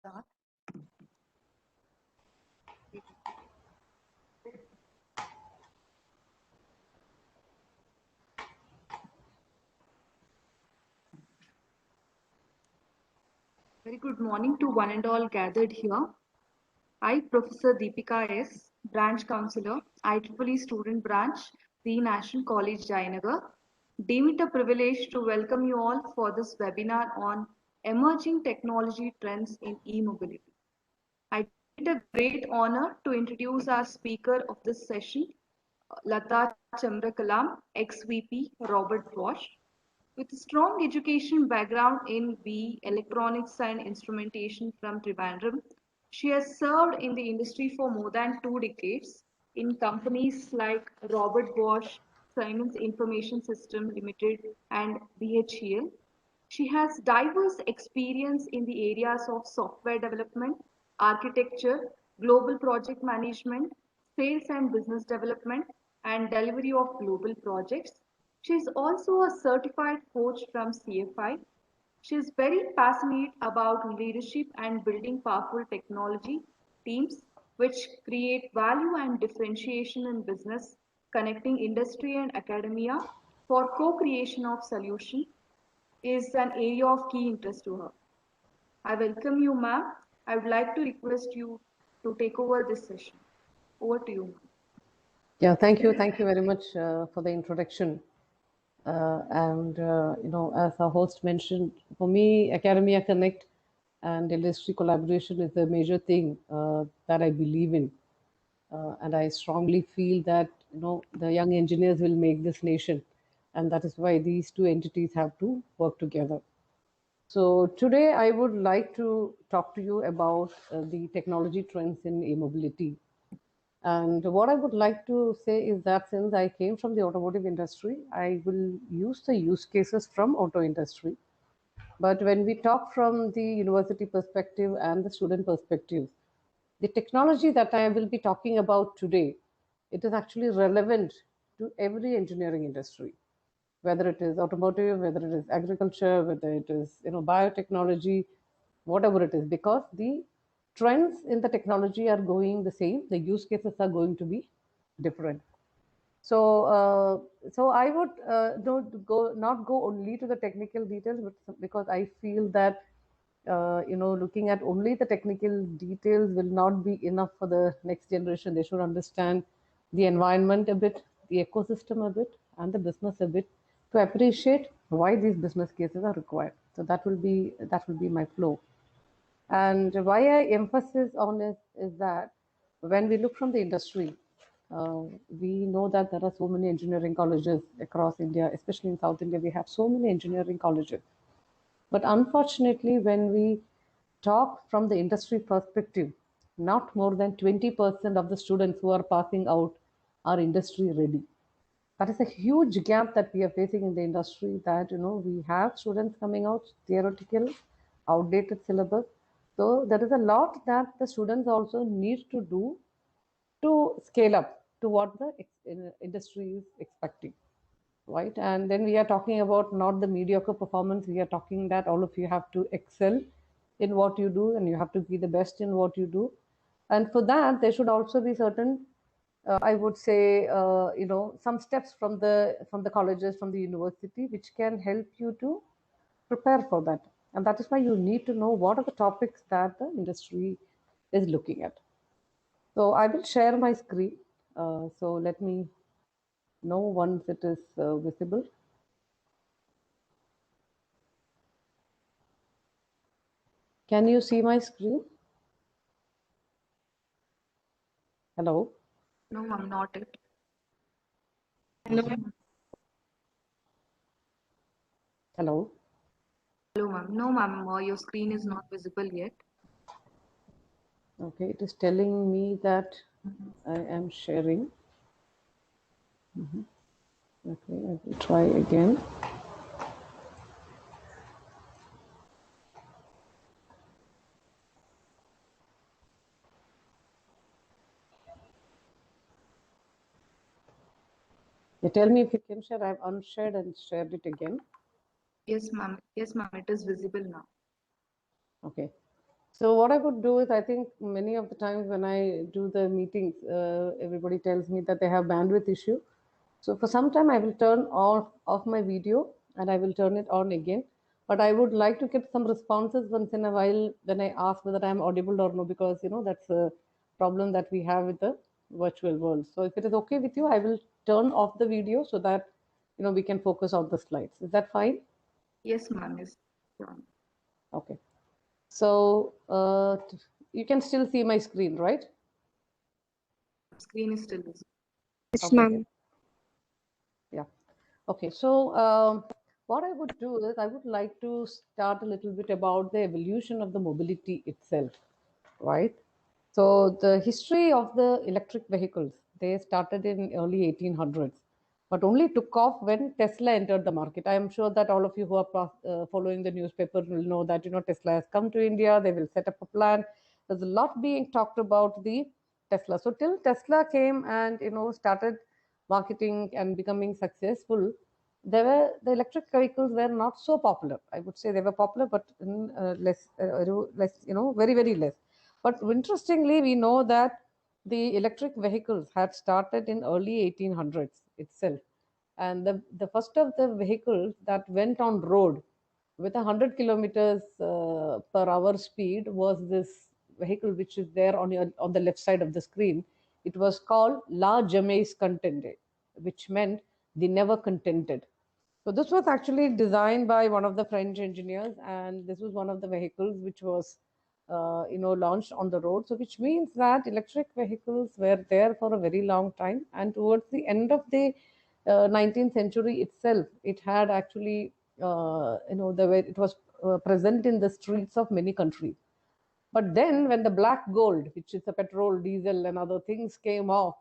start. Very good morning to one and all gathered here. I, Professor Deepika S., Branch Counselor, IEEE Student Branch, the National College, Jayanagar, deem it a privilege to welcome you all for this webinar on emerging technology trends in e-mobility. I deem it a great honor to introduce our speaker of this session, Lata Chamrakalam, ex-VP, Robert Bosch. With a strong education background in BE Electronics and Instrumentation from Trivandrum, she has served in the industry for more than 2 decades in companies like Robert Bosch, Siemens Information System Limited, and BHEL. She has diverse experience in the areas of software development, architecture, global project management, sales and business development, and delivery of global projects. She is also a certified coach from CFI. She is very passionate about leadership and building powerful technology teams which create value and differentiation in business, connecting industry and academia for co-creation of solutions is an area of key interest to her. I welcome you, ma'am. I would like to request you to take over this session. Over to you, ma'am. Yeah, thank you. Thank you very much for the introduction. As our host mentioned, for me, Academia Connect and industry collaboration is a major thing that I believe in. And I strongly feel that, the young engineers will make this nation. And that is why these two entities have to work together. So today I would like to talk to you about the technology trends in e-mobility. And what I would like to say is that since I came from the automotive industry, I will use the use cases from auto industry. But when we talk from the university perspective and the student perspective, the technology that I will be talking about today, it is actually relevant to every engineering industry, whether it is automotive, whether it is agriculture, whether it is biotechnology, whatever it is, because the trends in the technology are going the same, the use cases are going to be different. So I would not go only to the technical details, but because I feel that looking at only the technical details will not be enough for the next generation. They should understand the environment a bit, the ecosystem a bit, and the business a bit to appreciate why these business cases are required. So that will be my flow. And why I emphasize on this is that when we look from the industry, we know that there are so many engineering colleges across India, especially in South India. We have so many engineering colleges. But unfortunately, when we talk from the industry perspective, not more than 20% of the students who are passing out are industry ready. That is a huge gap that we are facing in the industry, that we have students coming out theoretical, outdated syllabus. So there is a lot that the students also need to do to scale up to what the industry is expecting, right? And then we are talking about not the mediocre performance. We are talking that all of you have to excel in what you do, and you have to be the best in what you do. And for that, there should also be certain, I would say, some steps from the colleges, from the university, which can help you to prepare for that. And that is why you need to know what are the topics that the industry is looking at. So I will share my screen. So let me know once it is visible. Can you see my screen? Hello? No, ma'am, not it. Hello? Hello? Hello, ma'am. No, ma'am, your screen is not visible yet. Okay, it is telling me that I am sharing. Okay, I will try again. You tell me if you can share. I've unshared and shared it again. Yes, ma'am. Yes, ma'am. It is visible now. Okay. So what I would do is, I think many of the times when I do the meetings, everybody tells me that they have bandwidth issue. So for some time, I will turn off my video and I will turn it on again. But I would like to get some responses once in a while when I ask whether I'm audible or no, because that's a problem that we have with the virtual world. So if it is okay with you, I will turn off the video so that we can focus on the slides. Is that fine? Yes, ma'am. Yes. Sure. Okay. So you can still see my screen, right? Screen is still visible. Yes, Okay. ma'am. Yeah. Okay. So what I would do is I would like to start a little bit about the evolution of the mobility itself, right? So the history of the electric vehicles, they started in early 1800s, but only took off when Tesla entered the market. I am sure that all of you who are following the newspaper will know that Tesla has come to India. They will set up a plant. There's a lot being talked about the Tesla. So till Tesla came and started marketing and becoming successful, the electric vehicles were not so popular. I would say they were popular, but in less, very very less. But interestingly, we know that the electric vehicles had started in early 1800s itself, and the first of the vehicles that went on road with 100 kilometers per hour speed was this vehicle which is there on the left side of the screen. It was called La Jamais Contente, which meant the never contented. So this was actually designed by one of the French engineers, and this was one of the vehicles which was, launched on the road. So which means that electric vehicles were there for a very long time, and towards the end of the 19th century itself, it had actually, the way it was present in the streets of many countries. But then, when the black gold, which is the petrol, diesel, and other things, came off,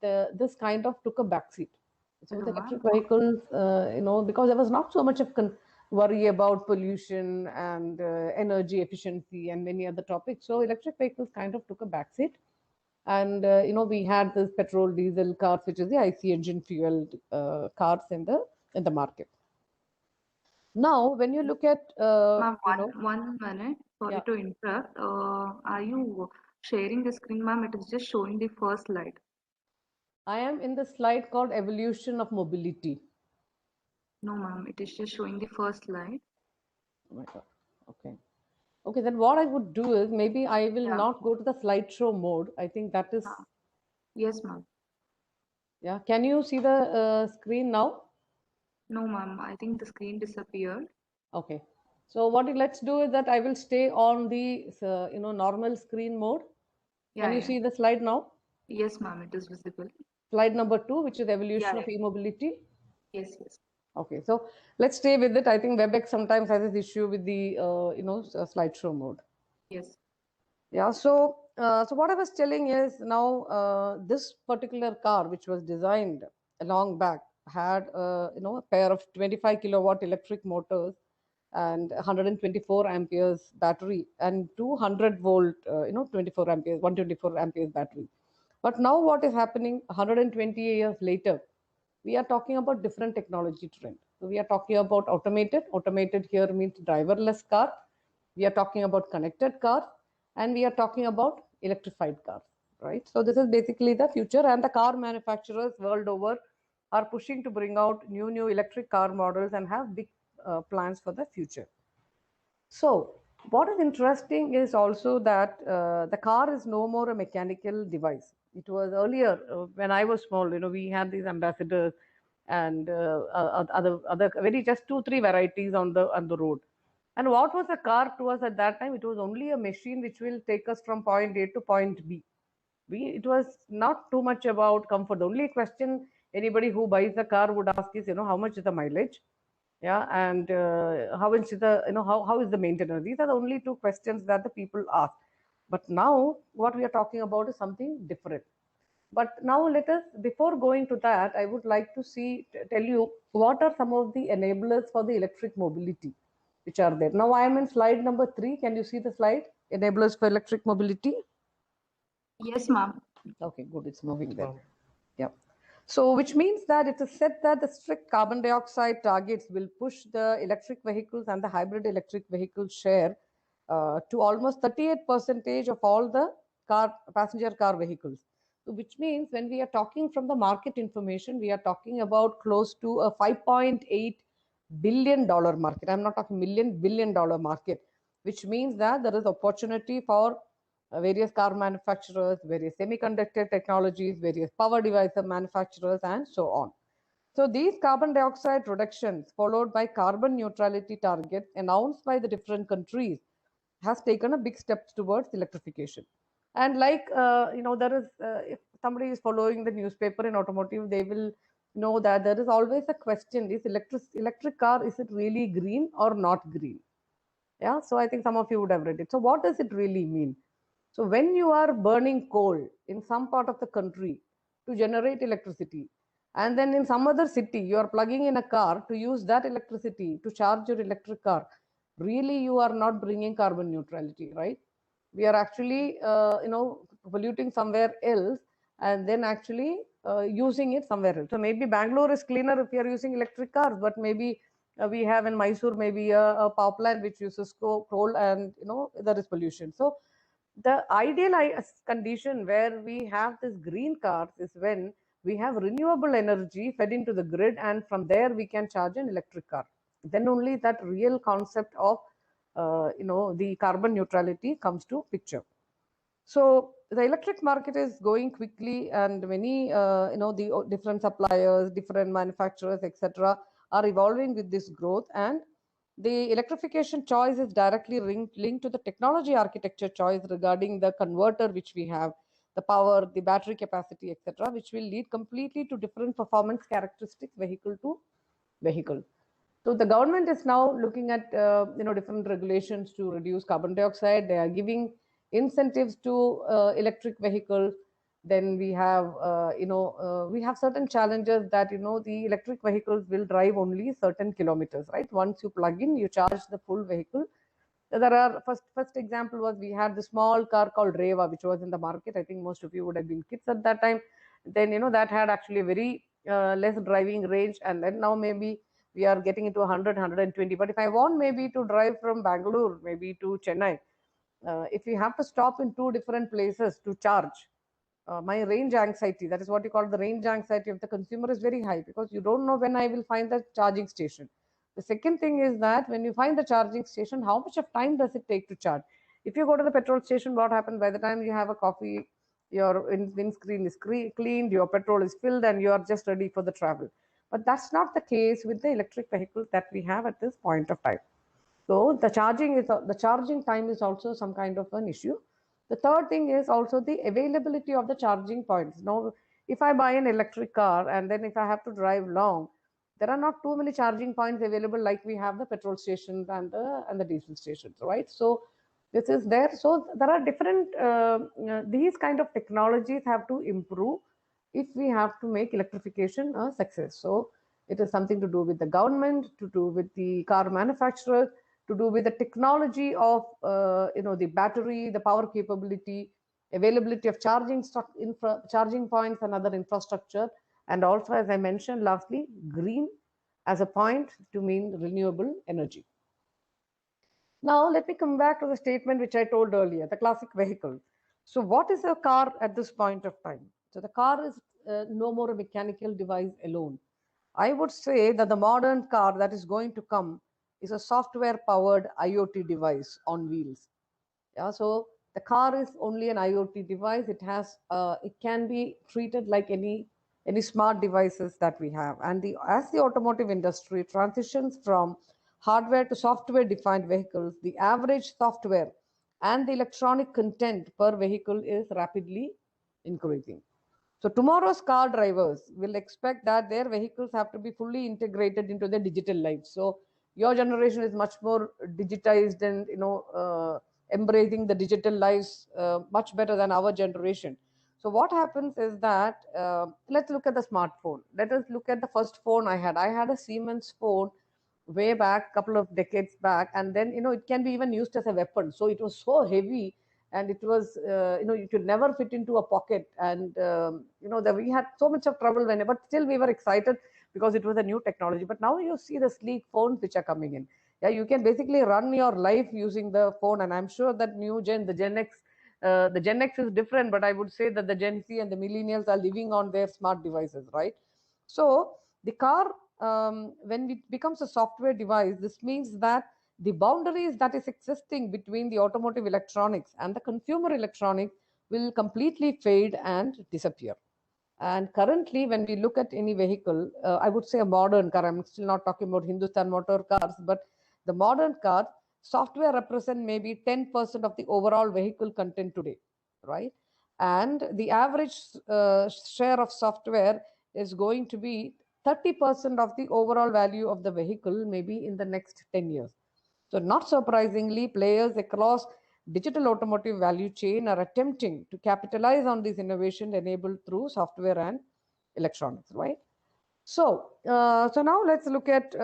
this kind of took a backseat. So Hello, the ma'am. electric vehicles, because there was not so much of worry about pollution and energy efficiency and many other topics. So electric vehicles kind of took a backseat, and we had this petrol, diesel cars, which is the IC engine fueled cars in the market. Now, when you look at, Ma'am, one minute. Sorry yeah, to interrupt. Are you sharing the screen, ma'am? It is just showing the first slide. I am in the slide called Evolution of Mobility. No, ma'am. It is just showing the first slide. Oh my God. Okay. Okay, then what I would do is maybe I will Yeah. not go to the slideshow mode. I think that is, Yes, ma'am. yeah. Can you see the screen now? No, ma'am. I think the screen disappeared. Okay. So let's do is that I will stay on the normal screen mode. Can Yeah, you yeah. see the slide now? Yes, ma'am. It is visible. Slide number 2, which is Yeah, evolution of yeah. e-mobility. Yes, yes. Okay, so let's stay with it. I think WebEx sometimes has this issue with the slideshow mode. Yes. Yeah, so what I was telling is now this particular car, which was designed a long back, had a pair of 25 kilowatt electric motors and 124 amperes battery and 200 volt 24 amperes 124 amperes battery. But now what is happening 120 years later, we are talking about different technology trend. So we are talking about automated here means driverless car. We are talking about connected cars, and we are talking about electrified cars, right? So this is basically the future, and the car manufacturers world over are pushing to bring out new electric car models and have big plans for the future. So, what is interesting is also that the car is no more a mechanical device. It was earlier when I was small. We had these ambassadors and other very just 2 3 varieties on the road. And what was a car to us at that time? It was only a machine which will take us from point A to point B. It was not too much about comfort. The only question anybody who buys a car would ask is, how much is the mileage? Yeah, and how is the how is the maintenance? These are the only two questions that the people ask. But now what we are talking about is something different. But now let us, before going to that, I would like to tell you what are some of the enablers for the electric mobility which are there. Now I am in slide number 3. Can you see the slide? Enablers for electric mobility. Yes, ma'am. Okay, good. It's moving there. Yeah. So, which means that it is said that the strict carbon dioxide targets will push the electric vehicles and the hybrid electric vehicles share to almost 38% of all the passenger car vehicles. So which means when we are talking from the market information, we are talking about close to a $5.8 billion market. I'm not talking million, $1 billion market, which means that there is opportunity for various car manufacturers, various semiconductor technologies, various power device manufacturers, and so on. So these carbon dioxide reductions followed by carbon neutrality targets announced by the different countries has taken a big steps towards electrification. And like there is if somebody is following the newspaper in automotive, they will know that there is always a question: is electric car, is it really green or not green? Yeah, so I think some of you would have read it. So what does it really mean? So when you are burning coal in some part of the country to generate electricity, and then in some other city you are plugging in a car to use that electricity to charge your electric car, really you are not bringing carbon neutrality, right? We are actually polluting somewhere else, and then actually using it somewhere else. So maybe Bangalore is cleaner if you are using electric cars, but maybe we have in Mysore maybe a power plant which uses coal, and there is pollution. So the ideal condition where we have this green cars is when we have renewable energy fed into the grid, and from there we can charge an electric car. Then only that real concept of the carbon neutrality comes to picture. So the electric market is going quickly, and many the different suppliers, different manufacturers, etc., are evolving with this growth. And the electrification choice is directly linked to the technology architecture choice regarding the converter which we have, the power, the battery capacity, etc., which will lead completely to different performance characteristics vehicle to vehicle. So the government is now looking at different regulations to reduce carbon dioxide. They are giving incentives to electric vehicles. Then we have we have certain challenges that the electric vehicles will drive only certain kilometers, right? Once you plug in, you charge the full vehicle. There are first example was we had the small car called Reva, which was in the market. I think most of you would have been kids at that time. Then that had actually a very less driving range, and then now maybe we are getting into 100, 120. But if I want maybe to drive from Bangalore maybe to Chennai, if you have to stop in two different places to charge, my range anxiety, that is what you call the range anxiety of the consumer, is very high, because you don't know when I will find the charging station. The second thing is that when you find the charging station, how much of time does it take to charge? If you go to the petrol station, what happens by the time you have a coffee, your windscreen is cleaned, your petrol is filled, and you are just ready for the travel. But that's not the case with the electric vehicles that we have at this point of time. So the charging time is also some kind of an issue. The third thing is also the availability of the charging points. Now, if I buy an electric car and then if I have to drive long, there are not too many charging points available like we have the petrol stations and the diesel stations, right? So this is there. So there are different these kind of technologies have to improve if we have to make electrification a success. So it is something to do with the government, to do with the car manufacturers, to do with the technology of the battery, the power capability, availability of charging points and other infrastructure, and also, as I mentioned, lastly, green as a point to mean renewable energy. Now, let me come back to the statement which I told earlier, the classic vehicle. So what is a car at this point of time? So the car is no more a mechanical device alone. I would say that the modern car that is going to come is a software-powered IoT device on wheels. Yeah, so the car is only an IoT device. It can be treated like any smart devices that we have. And as the automotive industry transitions from hardware to software defined vehicles, the average software and the electronic content per vehicle is rapidly increasing. So tomorrow's car drivers will expect that their vehicles have to be fully integrated into their digital life. So your generation is much more digitized and embracing the digital lives much better than our generation. So what happens is that let's look at the smartphone. Let us look at the first phone I had. I had a Siemens phone way back, couple of decades back, and then it can be even used as a weapon. So it was so heavy, and it was it could never fit into a pocket, and we had so much of trouble but still we were excited because it was a new technology. But now you see the sleek phones which are coming in. Yeah, you can basically run your life using the phone, and I'm sure that new gen, the Gen X is different, but I would say that the Gen Z and the millennials are living on their smart devices, right? So the car, when it becomes a software device, this means that the boundaries that is existing between the automotive electronics and the consumer electronics will completely fade and disappear. And currently, when we look at any vehicle, I would say a modern car, I'm still not talking about Hindustan Motor Cars, but the modern car, software represent maybe 10% of the overall vehicle content today, right? And the average share of software is going to be 30% of the overall value of the vehicle, maybe in the next 10 years. So, not surprisingly, players across digital automotive value chain are attempting to capitalize on this innovation enabled through software and electronics, right? So now let's look at there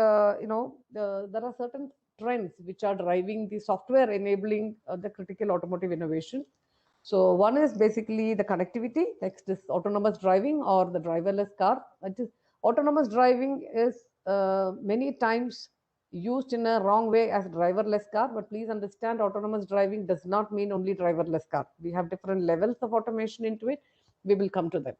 are certain trends which are driving the software enabling the critical automotive innovation. So one is basically the connectivity. Next is autonomous driving or the driverless car. Autonomous driving is many times used in a wrong way as driverless car, but please understand autonomous driving does not mean only driverless car. We have different levels of automation into it. We will come to that.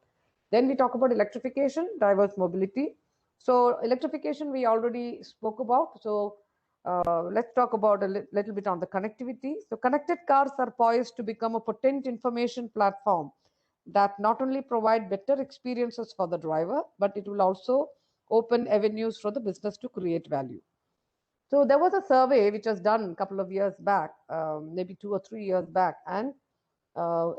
Then we talk about electrification, diverse mobility. So electrification we already spoke about. So let's talk about a little bit on the connectivity. So connected cars are poised to become a potent information platform that not only provide better experiences for the driver, but it will also open avenues for the business to create value. So there was a survey which was done a couple of years back, maybe 2 or 3 years back, and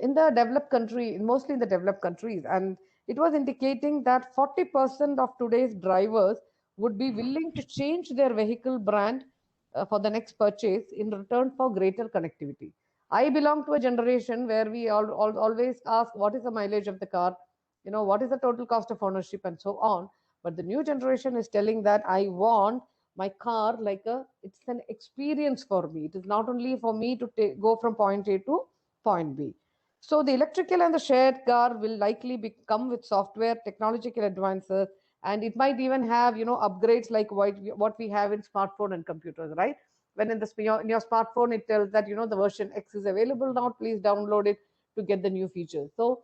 in the developed country, mostly in the developed countries, and it was indicating that 40% of today's drivers would be willing to change their vehicle brand for the next purchase in return for greater connectivity. I belong to a generation where we always ask, what is the mileage of the car? What is the total cost of ownership and so on. But the new generation is telling that I want my car it's an experience for me. It is not only for me to go from point A to point B. So the electrical and the shared car will likely come with software, technological advances, and it might even have upgrades like what we have in smartphone and computers, right? When in your smartphone it tells that the version X is available now, please download it to get the new features. So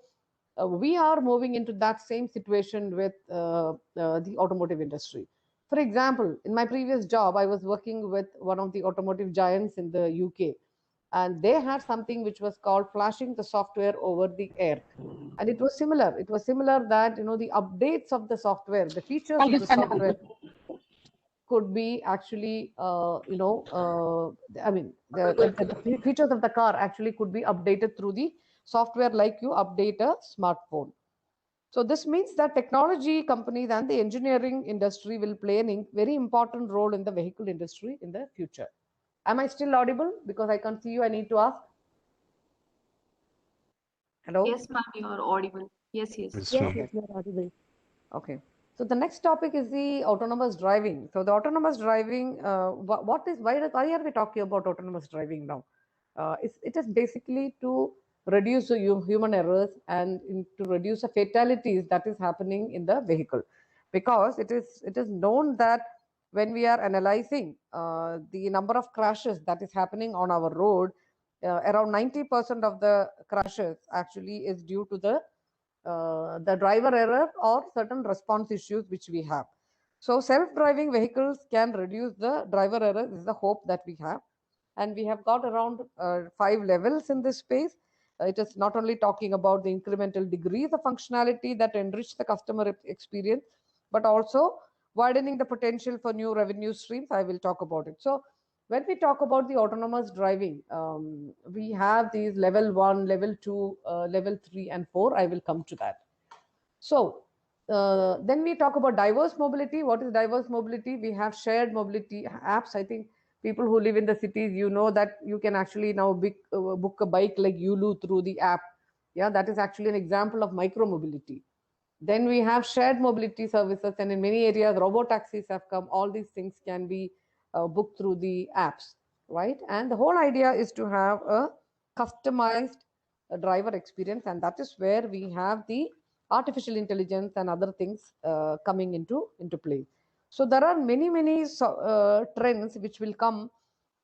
we are moving into that same situation with the automotive industry. For example, in my previous job, I was working with one of the automotive giants in the UK, and they had something which was called flashing the software over the air. And it was similar. It was similar that the updates of the software, the features of the software could be actually, I mean, the features of the car actually could be updated through the software like you update a smartphone. So this means that technology companies and the engineering industry will play a very important role in the vehicle industry in the future. Am I still audible? Because I can't see you. I need to ask. Hello? Yes, ma'am, you are audible. Yes, yes. Yes, Yes, ma'am. yes, you're audible. Okay. So the next topic is the autonomous driving. So the autonomous driving, what is why are we talking about autonomous driving now? It is basically to reduce the human errors and to reduce the fatalities that is happening in the vehicle, because it is known that when we are analyzing the number of crashes that is happening on our road, around 90% of the crashes actually is due to the driver error or certain response issues which we have. So self-driving vehicles can reduce the driver error. This is the hope that we have. And we have got around 5 levels in this space. It is not only talking about the incremental degrees of functionality that enrich the customer experience, but also widening the potential for new revenue streams. I will talk about it. So when we talk about the autonomous driving, we have these level 1, level 2, level 3 and 4. I will come to that. So then we talk about diverse mobility. What is diverse mobility? We have shared mobility apps. I think people who live in the cities, that you can actually now book a bike like Yulu through the app. Yeah, that is actually an example of micro mobility. Then we have shared mobility services, and in many areas, robo taxis have come. All these things can be booked through the apps, right? And the whole idea is to have a customized driver experience, and that is where we have the artificial intelligence and other things coming into play. So there are many trends which will come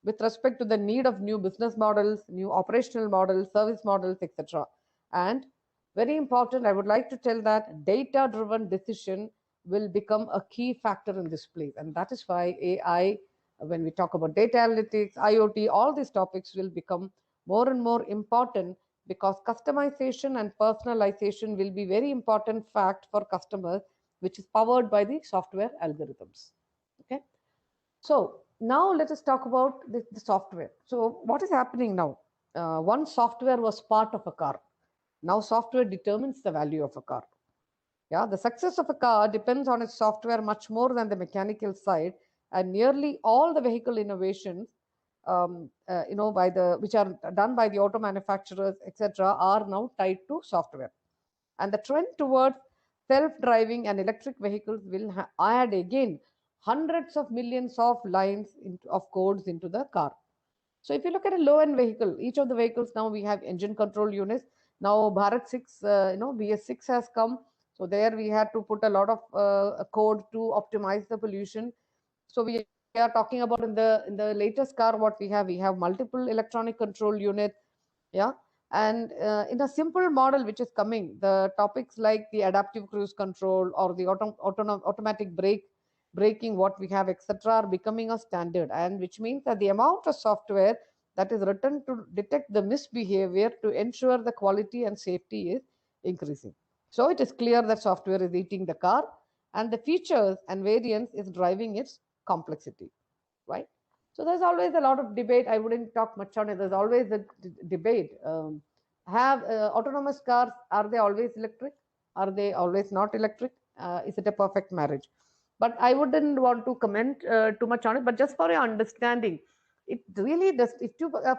with respect to the need of new business models, new operational models, service models, etc. And very important, I would like to tell that data-driven decision will become a key factor in this place. And that is why AI, when we talk about data analytics, IoT, all these topics will become more and more important, because customization and personalization will be very important fact for customers, which is powered by the software algorithms. Okay. So now let us talk about the software. So what is happening now? Once software was part of a car. Now software determines the value of a car. Yeah, the success of a car depends on its software much more than the mechanical side, and nearly all the vehicle innovations, by the which are done by the auto manufacturers, etc., are now tied to software. And the trend towards self-driving and electric vehicles will add again hundreds of millions of lines of codes into the car. So if you look at a low-end vehicle, each of the vehicles now we have engine control units. Now Bharat 6, BS6 has come. So there we had to put a lot of code to optimize the pollution. So we are talking about in the latest car what we have multiple electronic control units. Yeah. And in a simple model which is coming, the topics like the adaptive cruise control or the automatic braking what we have, etc., are becoming a standard, and which means that the amount of software that is written to detect the misbehavior to ensure the quality and safety is increasing. So it is clear that software is eating the car, and the features and variance is driving its complexity, right? So there's always a lot of debate. I wouldn't talk much on it. There's always a debate. Have autonomous cars, are they always electric? Are they always not electric? Is it a perfect marriage? But I wouldn't want to comment too much on it. But just for your understanding, it really does.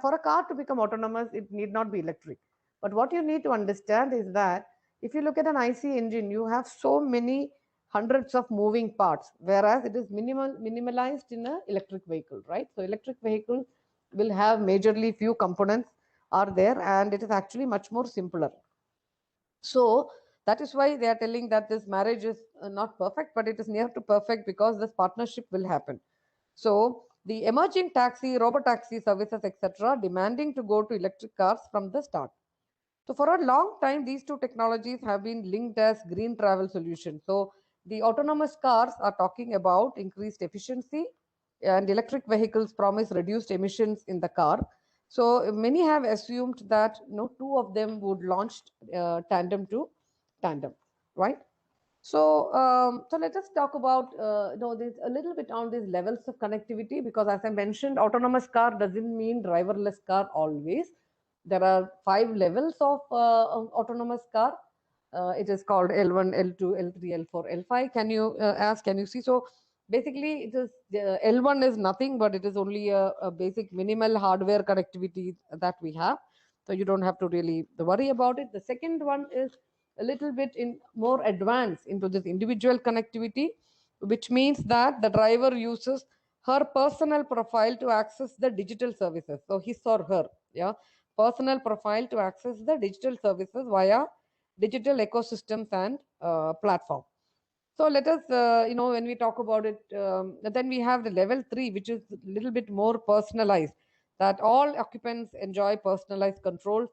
For a car to become autonomous, it need not be electric. But what you need to understand is that if you look at an IC engine, you have so many hundreds of moving parts, whereas it is minimalized in an electric vehicle, right? So electric vehicle will have majorly few components are there, and it is actually much more simpler. So that is why they are telling that this marriage is not perfect, but it is near to perfect, because this partnership will happen. So the emerging taxi, robotaxi services, etc., demanding to go to electric cars from the start. So for a long time, these two technologies have been linked as green travel solutions. So the autonomous cars are talking about increased efficiency, and electric vehicles promise reduced emissions in the car. So many have assumed that two of them would launch tandem to tandem, right? So let us talk about this a little bit on these levels of connectivity, because as I mentioned, autonomous car doesn't mean driverless car always. There are 5 levels of autonomous car. It is called L1, L2, L3, L4, L5. Can you see? So basically, it is L1 is nothing, but it is only a basic minimal hardware connectivity that we have. So you don't have to really worry about it. The second one is a little bit in more advanced into this individual connectivity, which means that the driver uses her personal profile to access the digital services. So his or her, yeah, personal profile to access the digital services via digital ecosystems and platform. So let us, when we talk about it, then we have the level 3, which is a little bit more personalized, that all occupants enjoy personalized controls,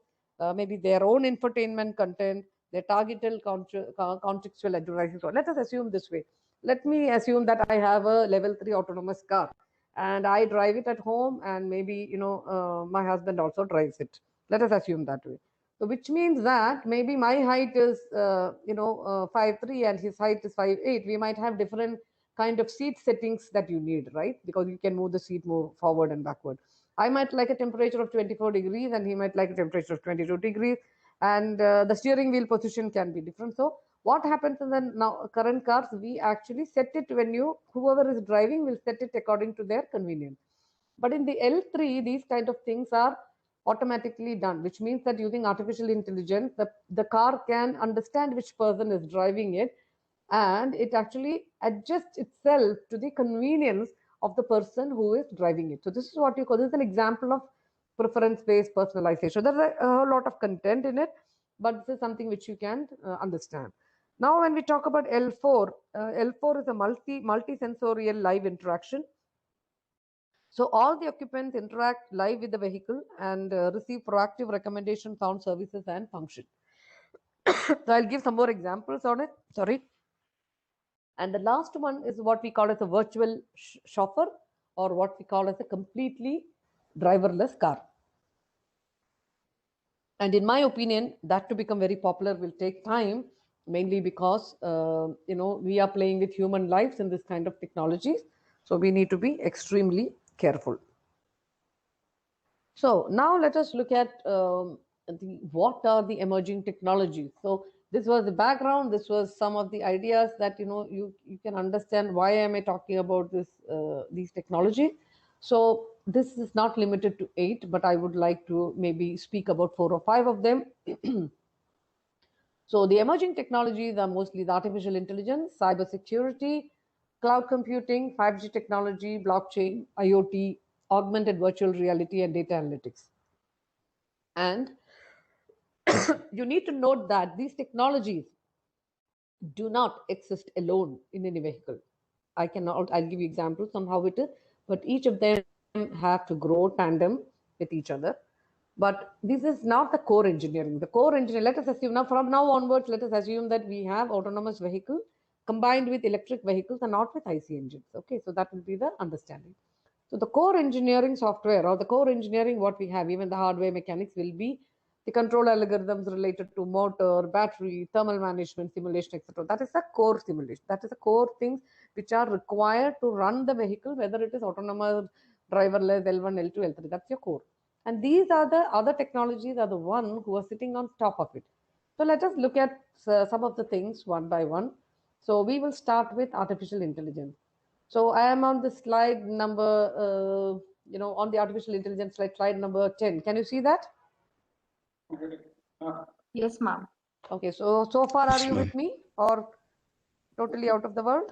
maybe their own infotainment content, their targeted contextual advertising. So let us assume this way. Let me assume that I have a level 3 autonomous car, and I drive it at home, and maybe, my husband also drives it. Let us assume that way. So which means that maybe my height is 5'3" and his height is 5'8". We might have different kind of seat settings that you need, right? Because you can move the seat more forward and backward. I might like a temperature of 24 degrees, and he might like a temperature of 22 degrees, and the steering wheel position can be different. So what happens in the now current cars, we actually set it when whoever is driving will set it according to their convenience. But in the L3, these kind of things are automatically done, which means that using artificial intelligence, the car can understand which person is driving it, and it actually adjusts itself to the convenience of the person who is driving it. So this is what you call, this is an example of preference-based personalization. There's a whole lot of content in it, but this is something which you can understand. Now, when we talk about L4, L4 is a multi-sensorial live interaction. So all the occupants interact live with the vehicle and receive proactive recommendations on services and function. So I'll give some more examples on it. Sorry. And the last one is what we call as a virtual chauffeur, or what we call as a completely driverless car. And in my opinion, that to become very popular will take time, mainly because we are playing with human lives in this kind of technologies. So we need to be extremely careful. So now let us look at what are the emerging technologies. So this was the background. This was some of the ideas that you can understand why am I talking about these technologies. So this is not limited to 8, but I would like to maybe speak about 4 or 5 of them. So the emerging technologies are mostly the artificial intelligence, cybersecurity, cloud computing, 5G technology, blockchain, IoT, augmented virtual reality, and data analytics. And you need to note that these technologies do not exist alone in any vehicle. I'll give you examples on how it is, but each of them have to grow tandem with each other. But this is not the core engineering. The core engineering, let us assume now, from now onwards, let us assume that we have autonomous vehicle combined with electric vehicles and not with IC engines. Okay, so that will be the understanding. So the core engineering software, or the core engineering what we have, even the hardware mechanics, will be the control algorithms related to motor, battery, thermal management, simulation, etc. That is the core simulation. That is the core things which are required to run the vehicle, whether it is autonomous, driverless, L1, L2, L3. That's your core. And these are the other technologies are the one who are sitting on top of it. So let us look at some of the things one by one. So we will start with artificial intelligence. So I am on the slide number, on the artificial intelligence slide number 10. Can you see that? Yes, ma'am. Okay, so far are you with me or totally out of the world?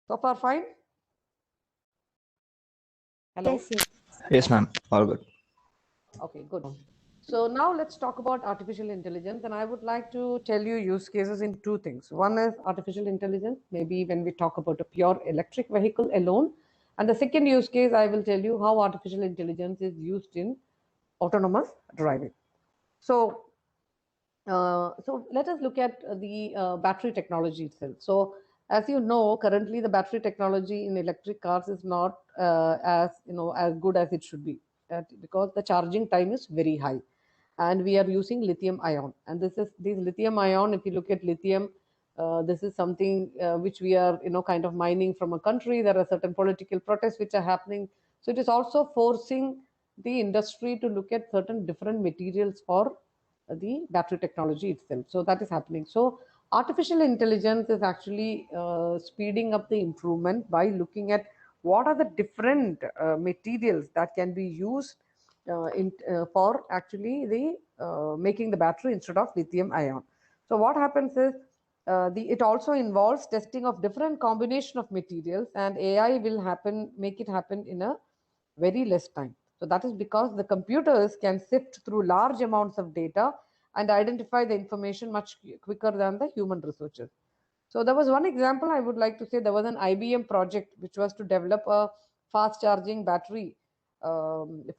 So far fine? Hello? Yes, ma'am. All good. Okay, good. So now let's talk about artificial intelligence, and I would like to tell you use cases in 2 things. One is artificial intelligence, maybe when we talk about a pure electric vehicle alone. And the second use case, I will tell you how artificial intelligence is used in autonomous driving. So let us look at the battery technology itself. So as you know, currently the battery technology in electric cars is not as good as it should be, because the charging time is very high, and we are using lithium ion. And this lithium ion. If you look at lithium, this is something which we are kind of mining from a country. There are certain political protests which are happening. So it is also forcing the industry to look at certain different materials for the battery technology itself. So that is happening. So artificial intelligence is actually speeding up the improvement by looking at what are the different materials that can be used for actually the making the battery instead of lithium ion. So what happens is it also involves testing of different combination of materials, and AI will make it happen in a very less time. So that is because the computers can sift through large amounts of data and identify the information much quicker than the human researchers. So there was one example I would like to say. There was an IBM project which was to develop a fast charging battery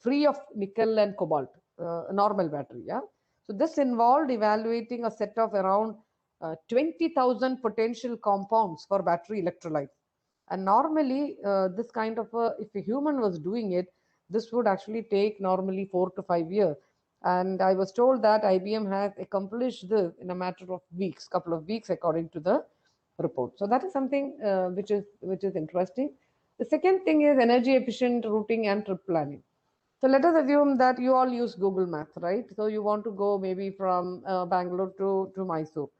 free of nickel and cobalt, a normal battery. Yeah. So this involved evaluating a set of around 20,000 potential compounds for battery electrolytes. And normally, this kind of if a human was doing it, this would actually take normally 4 to 5 years. And I was told that IBM has accomplished this in a matter of weeks, couple of weeks, according to the report. So that is something which is interesting. The second thing is energy efficient routing and trip planning. So let us assume that you all use Google Maps, right? So you want to go maybe from Bangalore to Mysore,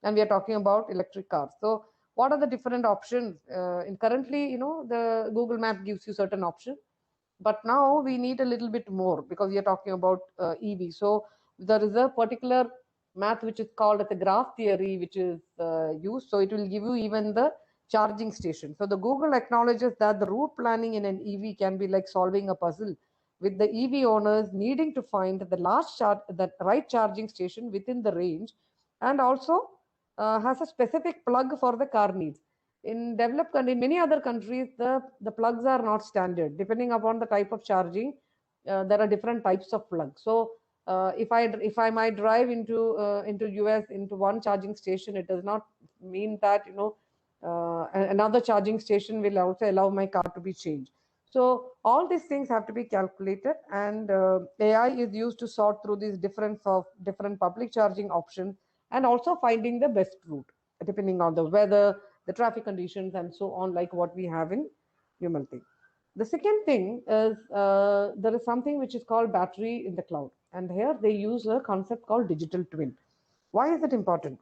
and we are talking about electric cars. So what are the different options? In currently, the Google Map gives you certain options, but now we need a little bit more because we are talking about EV. So there is a particular math which is called as the graph theory, which is used. So it will give you even the charging station. So the Google acknowledges that the route planning in an EV can be like solving a puzzle, with the EV owners needing to find the right charging station within the range and also has a specific plug for the car needs. In developed countries, many other countries, the plugs are not standard. Depending upon the type of charging, there are different types of plugs. So if I might drive into US into one charging station, it does not mean that another charging station will also allow my car to be changed. So all these things have to be calculated, and AI is used to sort through these different public charging options, and also finding the best route depending on the weather, the traffic conditions, and so on, like what we have in human thing. The second thing is there is something which is called battery in the cloud, and here they use a concept called digital twin. Why is it important?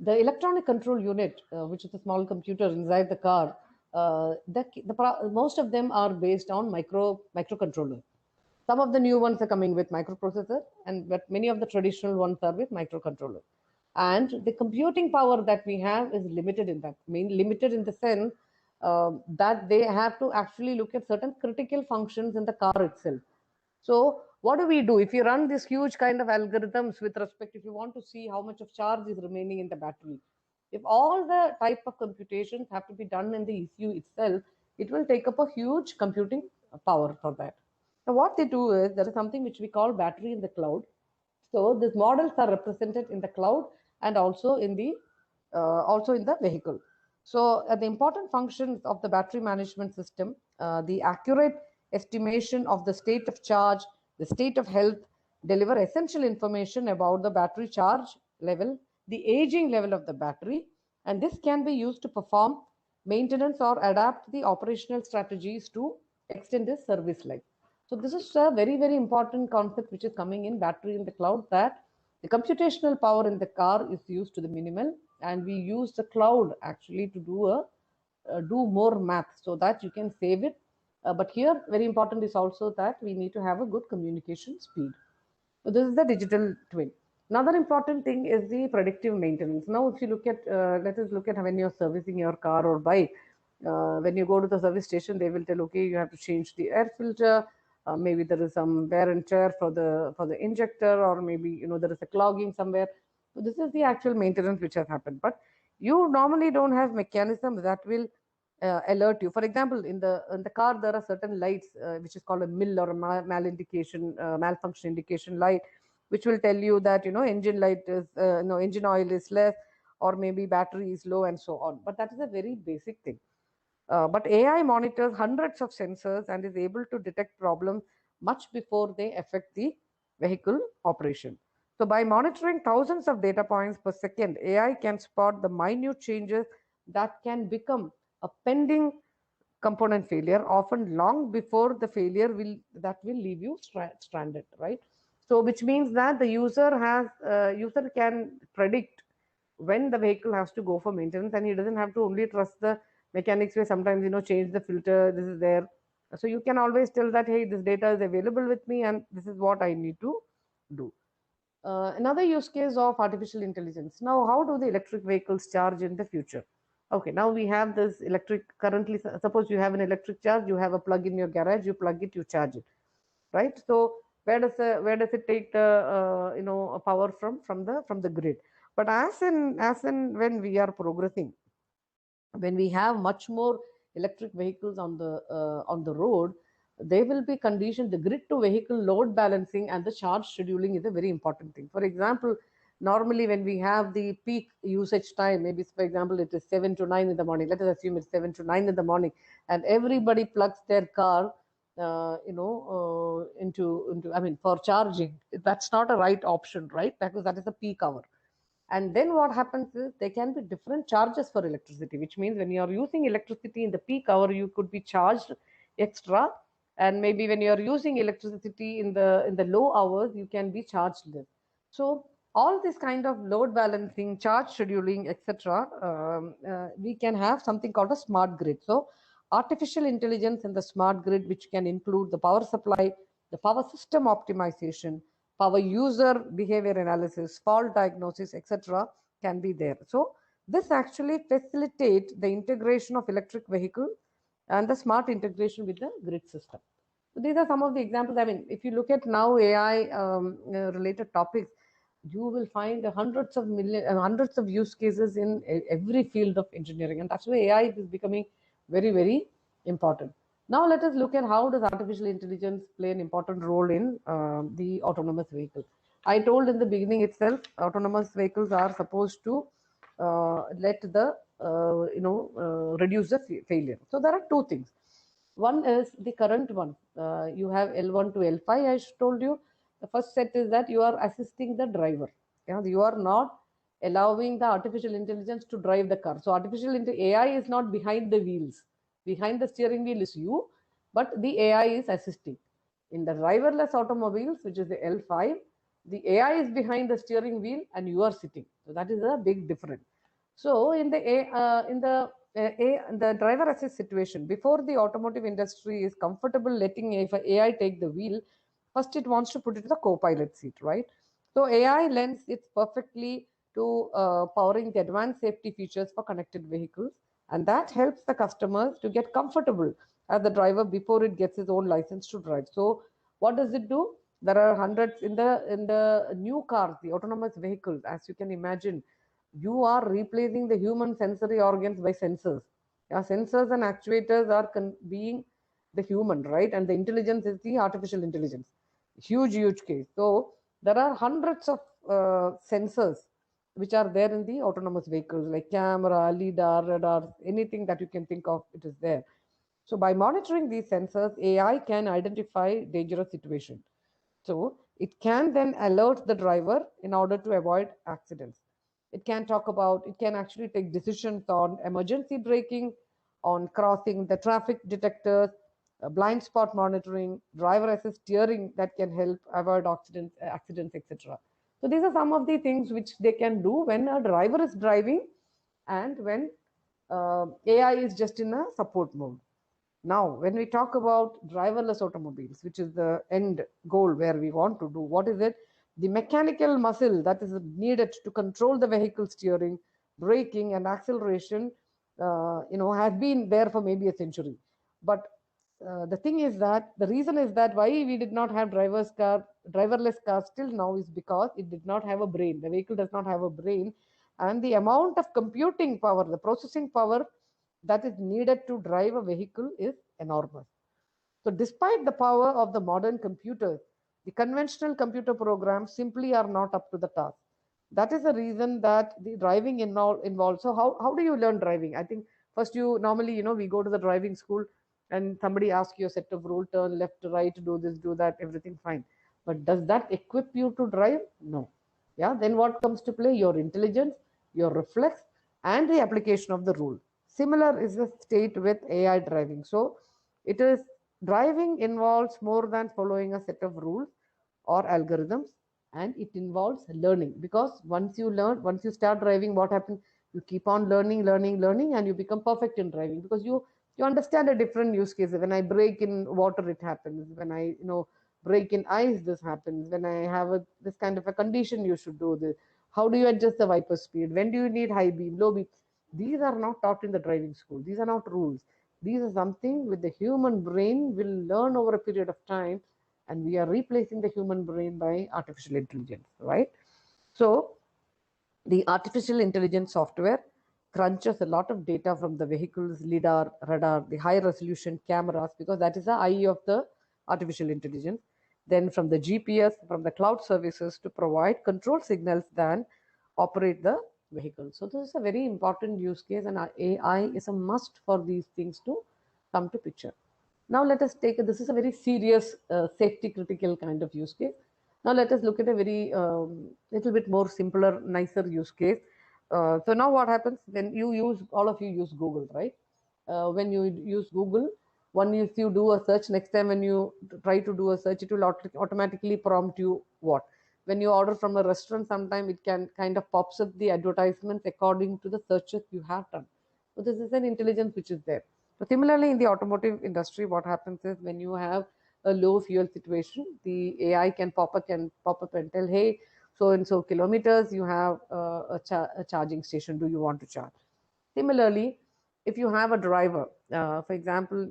The electronic control unit, which is a small computer inside the car, most of them are based on microcontroller. Some of the new ones are coming with microprocessor, but many of the traditional ones are with microcontroller. And the computing power that we have is limited in that. I mean, limited in the sense that they have to actually look at certain critical functions in the car itself. So what do we do if you run this huge kind of algorithms with respect, if you want to see how much of charge is remaining in the battery? If all the type of computations have to be done in the ECU itself, it will take up a huge computing power for that. Now what they do is there is something which we call battery in the cloud. So these models are represented in the cloud and also in the vehicle. So the important functions of the battery management system, the accurate estimation of the state of charge, the state of health, deliver essential information about the battery charge level, the aging level of the battery, and this can be used to perform maintenance or adapt the operational strategies to extend the service life. So this is a very, very important concept which is coming in battery in the cloud, that the computational power in the car is used to the minimal, and we use the cloud actually to do more math so that you can save it. But here, very important is also that we need to have a good communication speed. So this is the digital twin. Another important thing is the predictive maintenance. Now, if you look at, let us look at when you're servicing your car or bike. When you go to the service station, they will tell, okay, you have to change the air filter. Maybe there is some wear and tear for the injector, or maybe there is a clogging somewhere. So this is the actual maintenance which has happened. But you normally don't have mechanisms that will alert you. For example, in the car, there are certain lights which is called a MIL, or malfunction indication light, which will tell you that engine light is engine oil is less, or maybe battery is low, and so on. But that is a very basic thing. But AI monitors hundreds of sensors and is able to detect problems much before they affect the vehicle operation. So by monitoring thousands of data points per second, AI can spot the minute changes that can become a pending component failure, often long before the failure will leave you stranded, right? So which means that the user can predict when the vehicle has to go for maintenance, and he doesn't have to only trust the mechanics where sometimes change the filter, this is there. So you can always tell that, hey, this data is available with me and this is what I need to do. Another use case of artificial intelligence. Now, how do the electric vehicles charge in the future? Okay, now we have this electric, currently, suppose you have an electric charge, you have a plug in your garage, you plug it, you charge it, right? So where does it take the power from the grid? But as in when we are progressing, when we have much more electric vehicles on the road, they will be conditioned. The grid to vehicle load balancing and the charge scheduling is a very important thing. For example, normally when we have the peak usage time, maybe for example it is 7 to 9 in the morning, let us assume it's 7 to 9 in the morning, and everybody plugs their car into I mean, for charging. That's not a right option, right? Because that is a peak hour. And then what happens is there can be different charges for electricity, which means when you are using electricity in the peak hour, you could be charged extra. And maybe when you are using electricity in the low hours, you can be charged less. So all this kind of load balancing, charge scheduling, etc., we can have something called a smart grid. So artificial intelligence in the smart grid, which can include the power supply, the power system optimization, power user behavior analysis, fault diagnosis, etc., can be there. So this actually facilitates the integration of electric vehicle and the smart integration with the grid system. So these are some of the examples. I mean, if you look at now AI related topics, you will find hundreds of use cases in every field of engineering, and that's why AI is becoming very, very important. Now let us look at how does artificial intelligence play an important role in the autonomous vehicle. I told in the beginning itself, autonomous vehicles are supposed to let the reduce the failure. So there are two things. One is the current one. You have L1 to L5. I told you the first set is that you are assisting the driver. You are not allowing the artificial intelligence to drive the car. So AI is not behind the wheels. Behind the steering wheel is you, but the AI is assisting. In the driverless automobiles, which is the L5, the AI is behind the steering wheel and you are sitting. So that is a big difference. So in the driver assist situation, before the automotive industry is comfortable letting AI take the wheel, first it wants to put it in the co-pilot seat, right? So AI lends it perfectly to powering the advanced safety features for connected vehicles, and that helps the customers to get comfortable as the driver before it gets his own license to drive. So what does it do? There are hundreds in the new cars, the autonomous vehicles, as you can imagine. You are replacing the human sensory organs by sensors. Yeah, sensors and actuators are being the human, right? And the intelligence is the artificial intelligence. Huge case. So there are hundreds of sensors which are there in the autonomous vehicles, like camera, lidar, radar, anything that you can think of, it is there. So by monitoring these sensors, AI can identify dangerous situations. So it can then alert the driver in order to avoid accidents. It can actually take decisions on emergency braking, on crossing the traffic detectors, blind spot monitoring, driver assist steering that can help avoid accidents, etc. So these are some of the things which they can do when a driver is driving and when AI is just in a support mode. Now, when we talk about driverless automobiles, which is the end goal where we want to do, what is it? The mechanical muscle that is needed to control the vehicle steering, braking, and acceleration, has been there for maybe a century. But the thing is that the reason is that why we did not have driverless cars till now is because it did not have a brain. The vehicle does not have a brain, and the amount of computing power, the processing power that is needed to drive a vehicle is enormous. So despite the power of the modern computers, the conventional computer programs simply are not up to the task. That is the reason that the driving involves. So how do you learn driving? I think first you normally, we go to the driving school and somebody asks you a set of rules, turn left, right, do this, do that, everything fine. But does that equip you to drive? No. Yeah. Then what comes to play? Your intelligence, your reflex, and the application of the rule. Similar is the state with AI driving. So it is driving involves more than following a set of rules or algorithms, and it involves learning, because once you start driving, what happens? You keep on learning, and you become perfect in driving because you understand a different use case. When I brake in water, it happens. When I brake in ice, this happens. When I have this kind of a condition, you should do this. How do you adjust the wiper speed? When do you need high beam, low beam? These are not taught in the driving school. These are not rules. These are something with the human brain will learn over a period of time, and we are replacing the human brain by artificial intelligence, right? So the artificial intelligence software crunches a lot of data from the vehicles, lidar, radar, the high resolution cameras, because that is the eye of the artificial intelligence. Then from the GPS, from the cloud services to provide control signals that operate the vehicle. So this is a very important use case, and AI is a must for these things to come to picture. Now let us this is a very serious safety critical kind of use case. Now let us look at a very little bit more simpler, nicer use case. So now what happens when all of you use Google, right? When you use Google, if you do a search, next time when you try to do a search, it will automatically prompt you what? When you order from a restaurant, sometime it can kind of pops up the advertisements according to the searches you have done. So this is an intelligence which is there. So similarly, in the automotive industry, what happens is when you have a low fuel situation, the AI can pop up and tell, hey, so and so kilometers, you have a charging station. Do you want to charge? Similarly, if you have a driver, for example,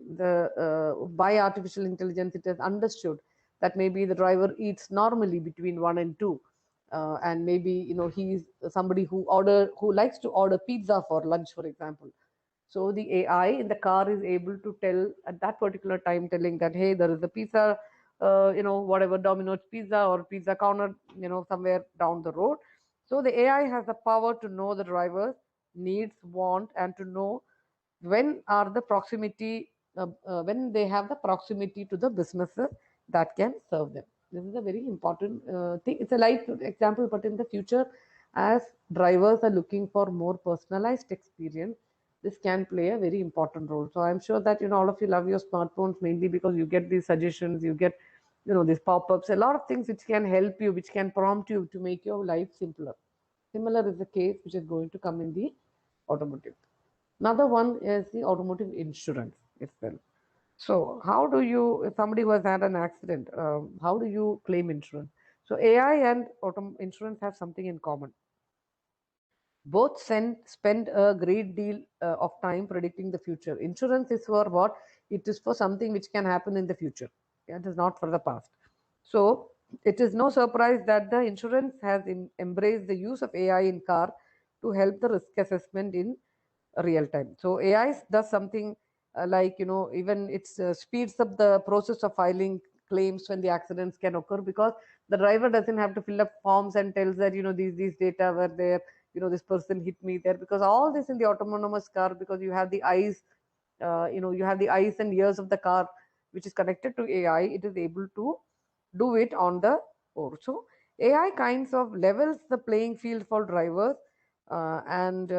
by artificial intelligence, it has understood that maybe the driver eats normally between 1 and 2. and maybe he's somebody who likes to order pizza for lunch, for example. So the AI in the car is able to tell at that particular time, telling that, hey, there is a pizza, whatever, Domino's pizza or pizza corner, somewhere down the road. So the AI has the power to know the driver's needs, want, and to know when they have the proximity to the businesses that can serve them. This is a very important thing. It's a light example, but in the future, as drivers are looking for more personalized experience, this can play a very important role. So I'm sure that all of you love your smartphones mainly because you get these suggestions, you get these pop-ups, a lot of things which can help you, which can prompt you to make your life simpler. Similar is the case which is going to come in the automotive. Another one is the automotive insurance itself. So, how do you, if somebody who has had an accident, how do you claim insurance? So, AI and auto insurance have something in common. Both spend a great deal of time predicting the future. Insurance is for what? It is for something which can happen in the future. It is not for the past. So, it is no surprise that the insurance has embraced the use of AI in car to help the risk assessment in real time. So AI does something like even it speeds up the process of filing claims when the accidents can occur, because the driver doesn't have to fill up forms and tells that these data were there, this person hit me there, because all this in the autonomous car, because you have the eyes, you have the eyes and ears of the car which is connected to AI. It is able to do it on the board. So AI kinds of levels the playing field for drivers, and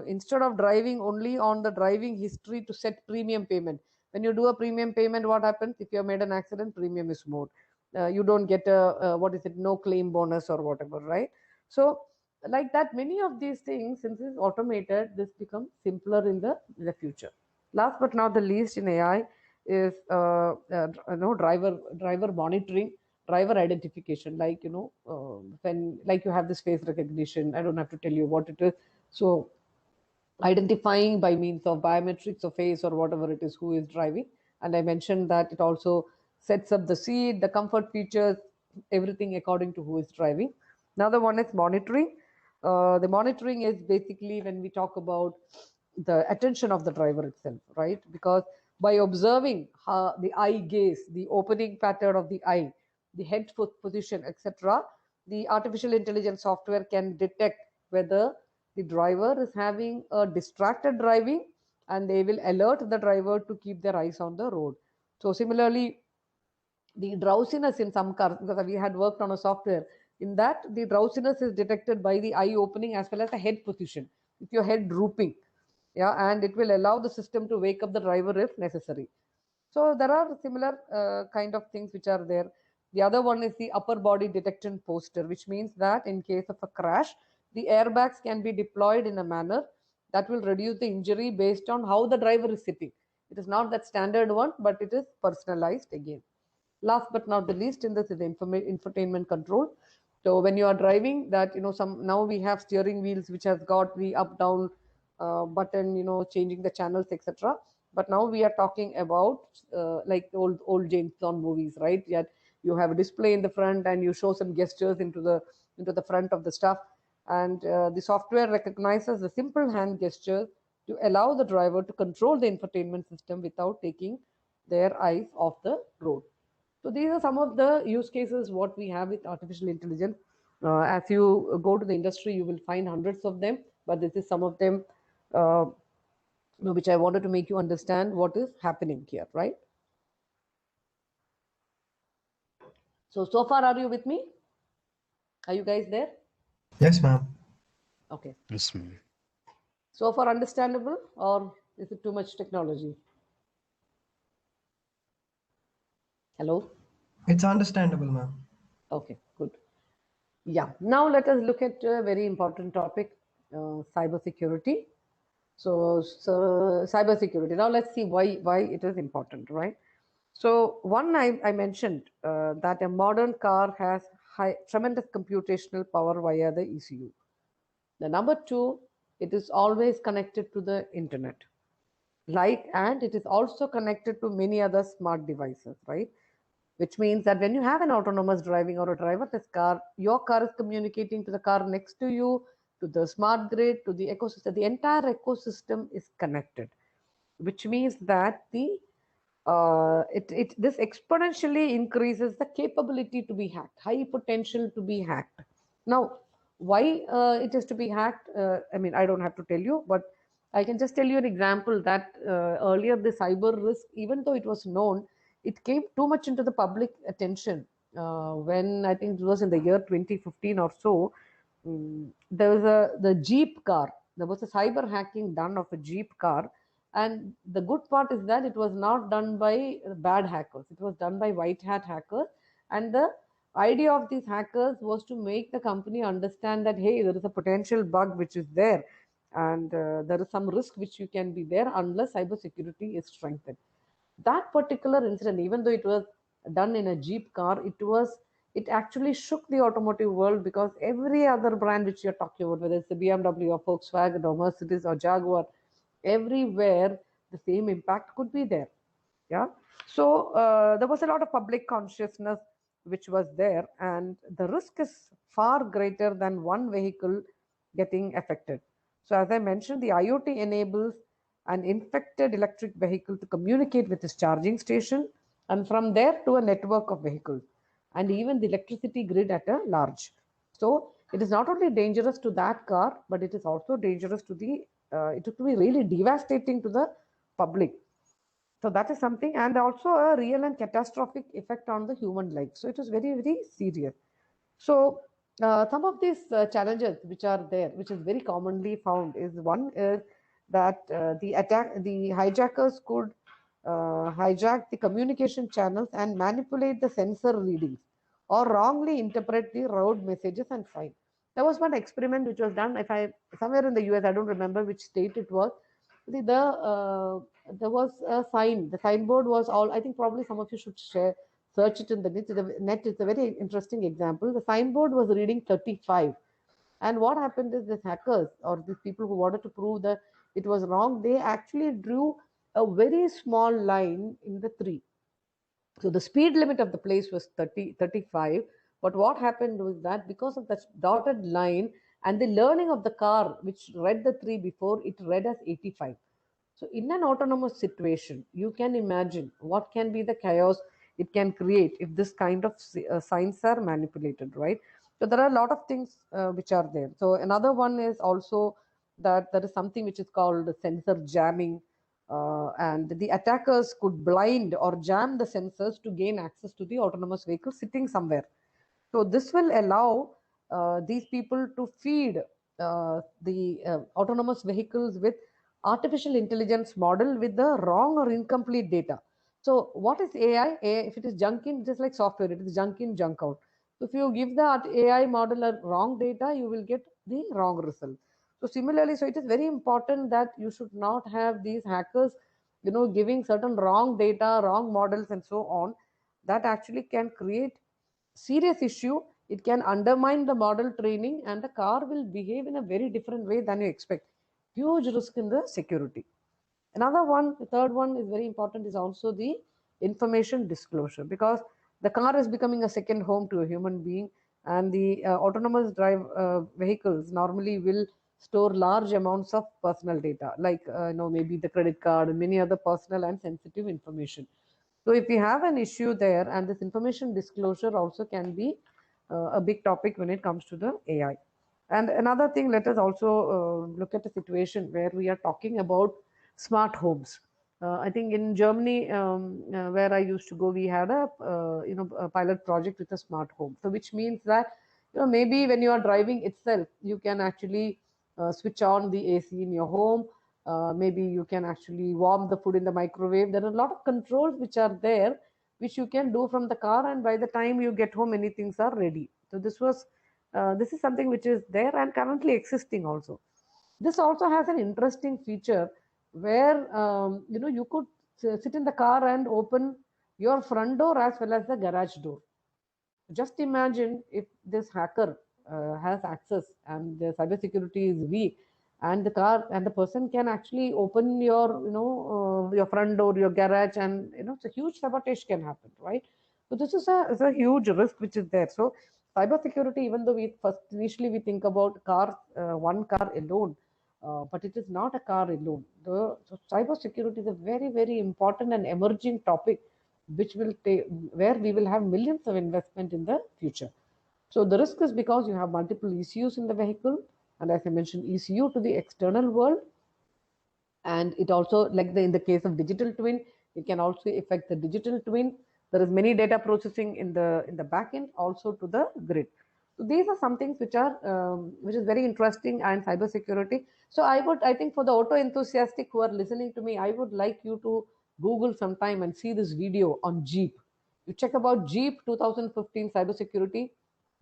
instead of driving only on the driving history to set premium payment. When you do a premium payment, what happens? If you have made an accident, premium is more. You don't get a what is it, no claim bonus or whatever, right? So like that, many of these things, since it's automated, this becomes simpler in the future. Last but not the least in AI is driver monitoring, driver identification. Like when, like, you have this face recognition, I don't have to tell you what it is. So identifying by means of biometrics or face or whatever it is who is driving. And I mentioned that it also sets up the seat, the comfort features, everything according to who is driving. Another one is monitoring. The monitoring is basically when we talk about the attention of the driver itself, right? Because by observing the eye gaze, the opening pattern of the eye, the head foot position, etc., the artificial intelligence software can detect whether the driver is having a distracted driving, and they will alert the driver to keep their eyes on the road. So similarly, the drowsiness in some cars, because we had worked on a software in that, the drowsiness is detected by the eye opening as well as the head position, with your head drooping. Yeah, and it will allow the system to wake up the driver if necessary. So there are similar kind of things which are there. The other one is the upper body detection poster, which means that in case of a crash, the airbags can be deployed in a manner that will reduce the injury based on how the driver is sitting. It is not that standard one, but it is personalized again. Last but not the least in this is the infotainment control. So when you are driving, that some, now we have steering wheels which has got the up down button, changing the channels, etc. But now we are talking about like the old James Bond movies, right? Yet you have a display in the front and you show some gestures into the front of the stuff, and the software recognizes the simple hand gesture to allow the driver to control the infotainment system without taking their eyes off the road. So these are some of the use cases what we have with artificial intelligence. As you go to the industry, you will find hundreds of them, but this is some of them uh, which I wanted to make you understand what is happening here, right? So far, are you with me? Are you guys there? Yes, ma'am. Okay. Yes, ma'am. So far, understandable, or is it too much technology? Hello? It's understandable, ma'am. Okay, good. Yeah. Now let us look at a very important topic, cyber security. So cybersecurity. Now let's see why it is important, right? So one, I mentioned that a modern car has tremendous computational power via the ECU. The number two, it is always connected to the internet, and it is also connected to many other smart devices, right? which means that when you have an autonomous driving or a driverless car, your car is communicating to the car next to you, to the smart grid, to the ecosystem. The entire ecosystem is connected, which means that this exponentially increases the capability to be hacked, high potential to be hacked. Now, why it is to be hacked? I mean, I don't have to tell you, but I can just tell you an example that earlier the cyber risk, even though it was known, it came too much into the public attention when I think it was in the year 2015 or so. There was the Jeep car. There was a cyber hacking done of a Jeep car, and the good part is that it was not done by bad hackers. It was done by white hat hackers, and the idea of these hackers was to make the company understand that hey, there is a potential bug which is there, and there is some risk which you can be there unless cybersecurity is strengthened. That particular incident, even though it was done in a Jeep car, it actually shook the automotive world, because every other brand which you're talking about, whether it's the BMW or Volkswagen or Mercedes or Jaguar, everywhere the same impact could be there. Yeah. So there was a lot of public consciousness which was there, and the risk is far greater than one vehicle getting affected. So as I mentioned, the IoT enables an infected electric vehicle to communicate with its charging station, and from there to a network of vehicles, and even the electricity grid at a large. So it is not only dangerous to that car, but it is also dangerous to it could be really devastating to the public. So that is something, and also a real and catastrophic effect on the human life. So it is very, very serious. So some of these challenges which are there, which is very commonly found, is one is that the hijackers could hijack the communication channels and manipulate the sensor readings, or wrongly interpret the road messages and signs. There was one experiment which was done, if I somewhere in the US, I don't remember which state it was. There was a sign. The signboard was all. I think probably some of you should search it in the net. It's a very interesting example. The signboard was reading 35, and what happened is these hackers or these people who wanted to prove that it was wrong, they actually drew a very small line in the 3. So the speed limit of the place was 35. But what happened was that because of that dotted line and the learning of the car, which read the 3 before, it read as 85. So in an autonomous situation, you can imagine what can be the chaos it can create if this kind of signs are manipulated, right? So there are a lot of things which are there. So another one is also that there is something which is called sensor jamming, and the attackers could blind or jam the sensors to gain access to the autonomous vehicle sitting somewhere. So this will allow these people to feed the autonomous vehicles with artificial intelligence model with the wrong or incomplete data. So what is AI? If it is junk in, just like software, it is junk in, junk out. So if you give the AI model a wrong data, you will get the wrong result. So similarly, so it is very important that you should not have these hackers, giving certain wrong data, wrong models, and so on. That actually can create serious issue. It can undermine the model training, and the car will behave in a very different way than you expect. Huge risk in the security. Another one, the third one is very important, is also the information disclosure, because the car is becoming a second home to a human being, and the autonomous drive vehicles normally will store large amounts of personal data, like maybe the credit card and many other personal and sensitive information. So if you have an issue there, and this information disclosure also can be a big topic when it comes to the AI. And another thing, let us also look at a situation where we are talking about smart homes. I think in Germany, where I used to go, we had a pilot project with a smart home. So which means that maybe when you are driving itself, you can actually switch on the AC in your home. Maybe you can actually warm the food in the microwave. There are a lot of controls which are there, which you can do from the car, and by the time you get home, many things are ready. So this is something which is there and currently existing also. This also has an interesting feature where you could sit in the car and open your front door as well as the garage door. Just imagine if this hacker has access and the cybersecurity is weak, and the car and the person can actually open your your front door, your garage, and it's a huge sabotage can happen, right? So this is a huge risk which is there. So cybersecurity, even though we first initially we think about car, one car alone, but it is not a car alone. So cybersecurity is a very important and emerging topic, which will take where we will have millions of investment in the future. So the risk is because you have multiple ECUs in the vehicle, and as I mentioned, ECU to the external world, and it also, like in the case of digital twin, it can also affect the digital twin. There is many data processing in the back end also to the grid. So these are some things which are which is very interesting, and cyber security. So I think for the auto enthusiastic who are listening to me, I would like you to google sometime and see this video on Jeep. You check about Jeep 2015 cybersecurity.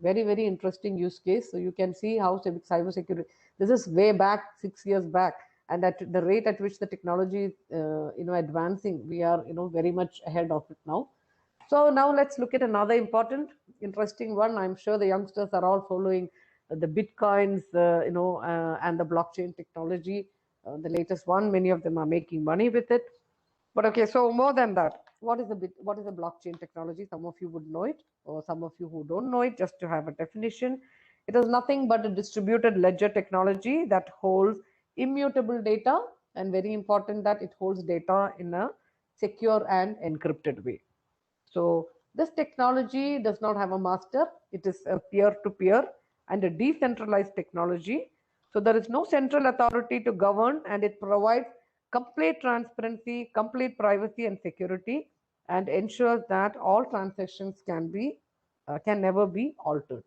Very interesting use case. So you can see how cybersecurity. This is way back 6 years back, and at the rate at which the technology is advancing, we are very much ahead of it now. So now let's look at another important, interesting one. I'm sure the youngsters are all following the bitcoins, and the blockchain technology. The latest one, many of them are making money with it. But okay, so more than that, what is the blockchain technology? Some of you would know it, or some of you who don't know it, just to have a definition. It is nothing but a distributed ledger technology that holds immutable data, and very important that it holds data in a secure and encrypted way. So this technology does not have a master. It is a peer-to-peer and a decentralized technology. So there is no central authority to govern, and it provides complete transparency, complete privacy and security, and ensures that all transactions can never be altered.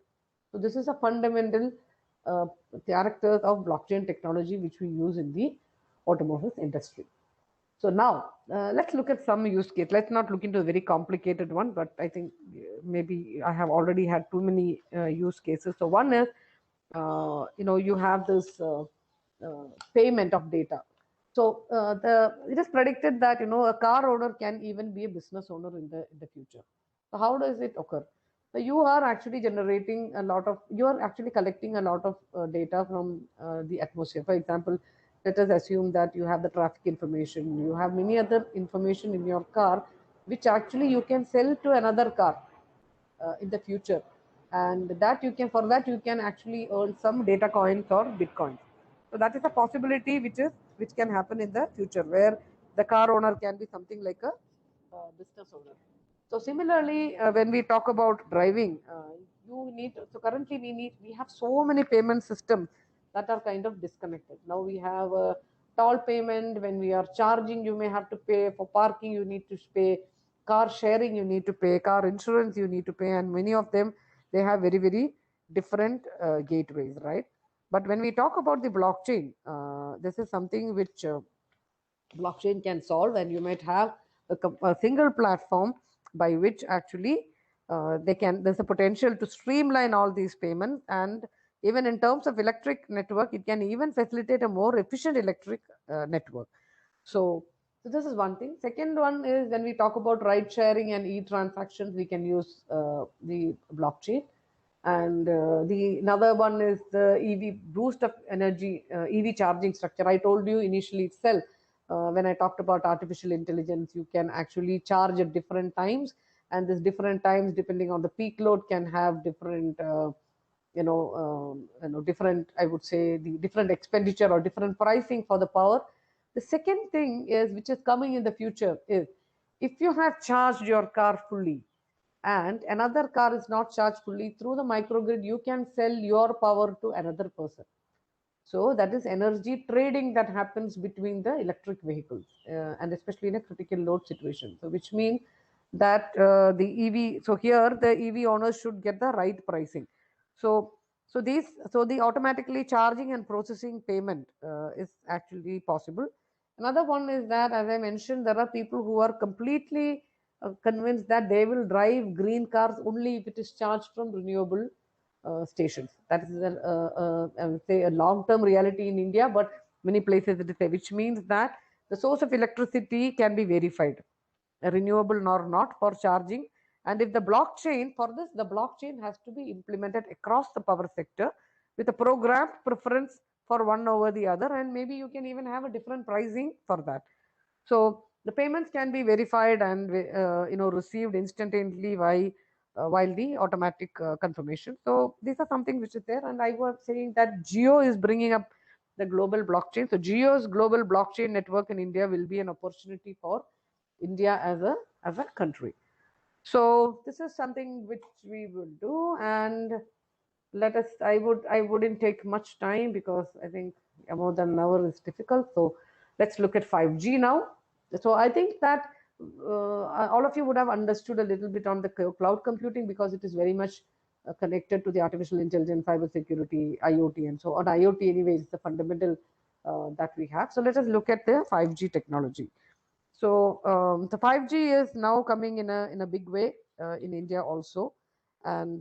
So this is a fundamental characters of blockchain technology which we use in the automotive industry. So now let's look at some use case. Let's not look into a very complicated one, but I think maybe I have already had too many use cases. So one is, you have this payment of data. So it is predicted that a car owner can even be a business owner in the future. So how does it occur? So you are actually collecting a lot of data from the atmosphere. For example, let us assume that you have the traffic information, you have many other information in your car, which actually you can sell to another car in the future, and that you can for that you can actually earn some data coins or bitcoins. So that is a possibility which can happen in the future, where the car owner can be something like a business owner. So similarly, when we talk about driving, currently we have so many payment systems that are kind of disconnected. Now we have a toll payment. When we are charging, you may have to pay. For parking, you need to pay. Car sharing, you need to pay. Car insurance, you need to pay. And many of them, they have very different gateways, right? But when we talk about the blockchain, this is something which blockchain can solve, and you might have a single platform by which actually there's a potential to streamline all these payments, and even in terms of electric network, it can even facilitate a more efficient electric network. So this is one thing. Second one is, when we talk about ride sharing and e-transactions, we can use the blockchain. And the another one is the EV boost of energy, EV charging structure. I told you initially itself, when I talked about artificial intelligence, you can actually charge at different times, and this different times, depending on the peak load, can have different different, I would say, the different expenditure or different pricing for the power. The second thing is, which is coming in the future, is if you have charged your car fully and another car is not charged fully, through the microgrid you can sell your power to another person. So that is energy trading that happens between the electric vehicles, and especially in a critical load situation. So which means that here the EV owners should get the right pricing. So the automatically charging and processing payment is actually possible. Another one is that, as I mentioned, there are people who are completely convinced that they will drive green cars only if it is charged from renewable stations. That is, I would say, a long-term reality in India, but many places it is, which means that the source of electricity can be verified, renewable or not, for charging. And if the blockchain, for this, the blockchain has to be implemented across the power sector with a programmed preference for one over the other, and maybe you can even have a different pricing for that. So The payments can be verified and received instantaneously while the automatic confirmation. So these are something which is there, and I was saying that Geo is bringing up the global blockchain. So Geo's global blockchain network in India will be an opportunity for India as a country. So this is something which we will do, and let us. I wouldn't take much time because I think more than an hour is difficult. So let's look at 5G now. So I think that all of you would have understood a little bit on the cloud computing because it is very much connected to the artificial intelligence, cyber security, IoT, and so on. IoT anyway is the fundamental that we have. So let us look at the 5G technology. So the 5G is now coming in a big way in India also, and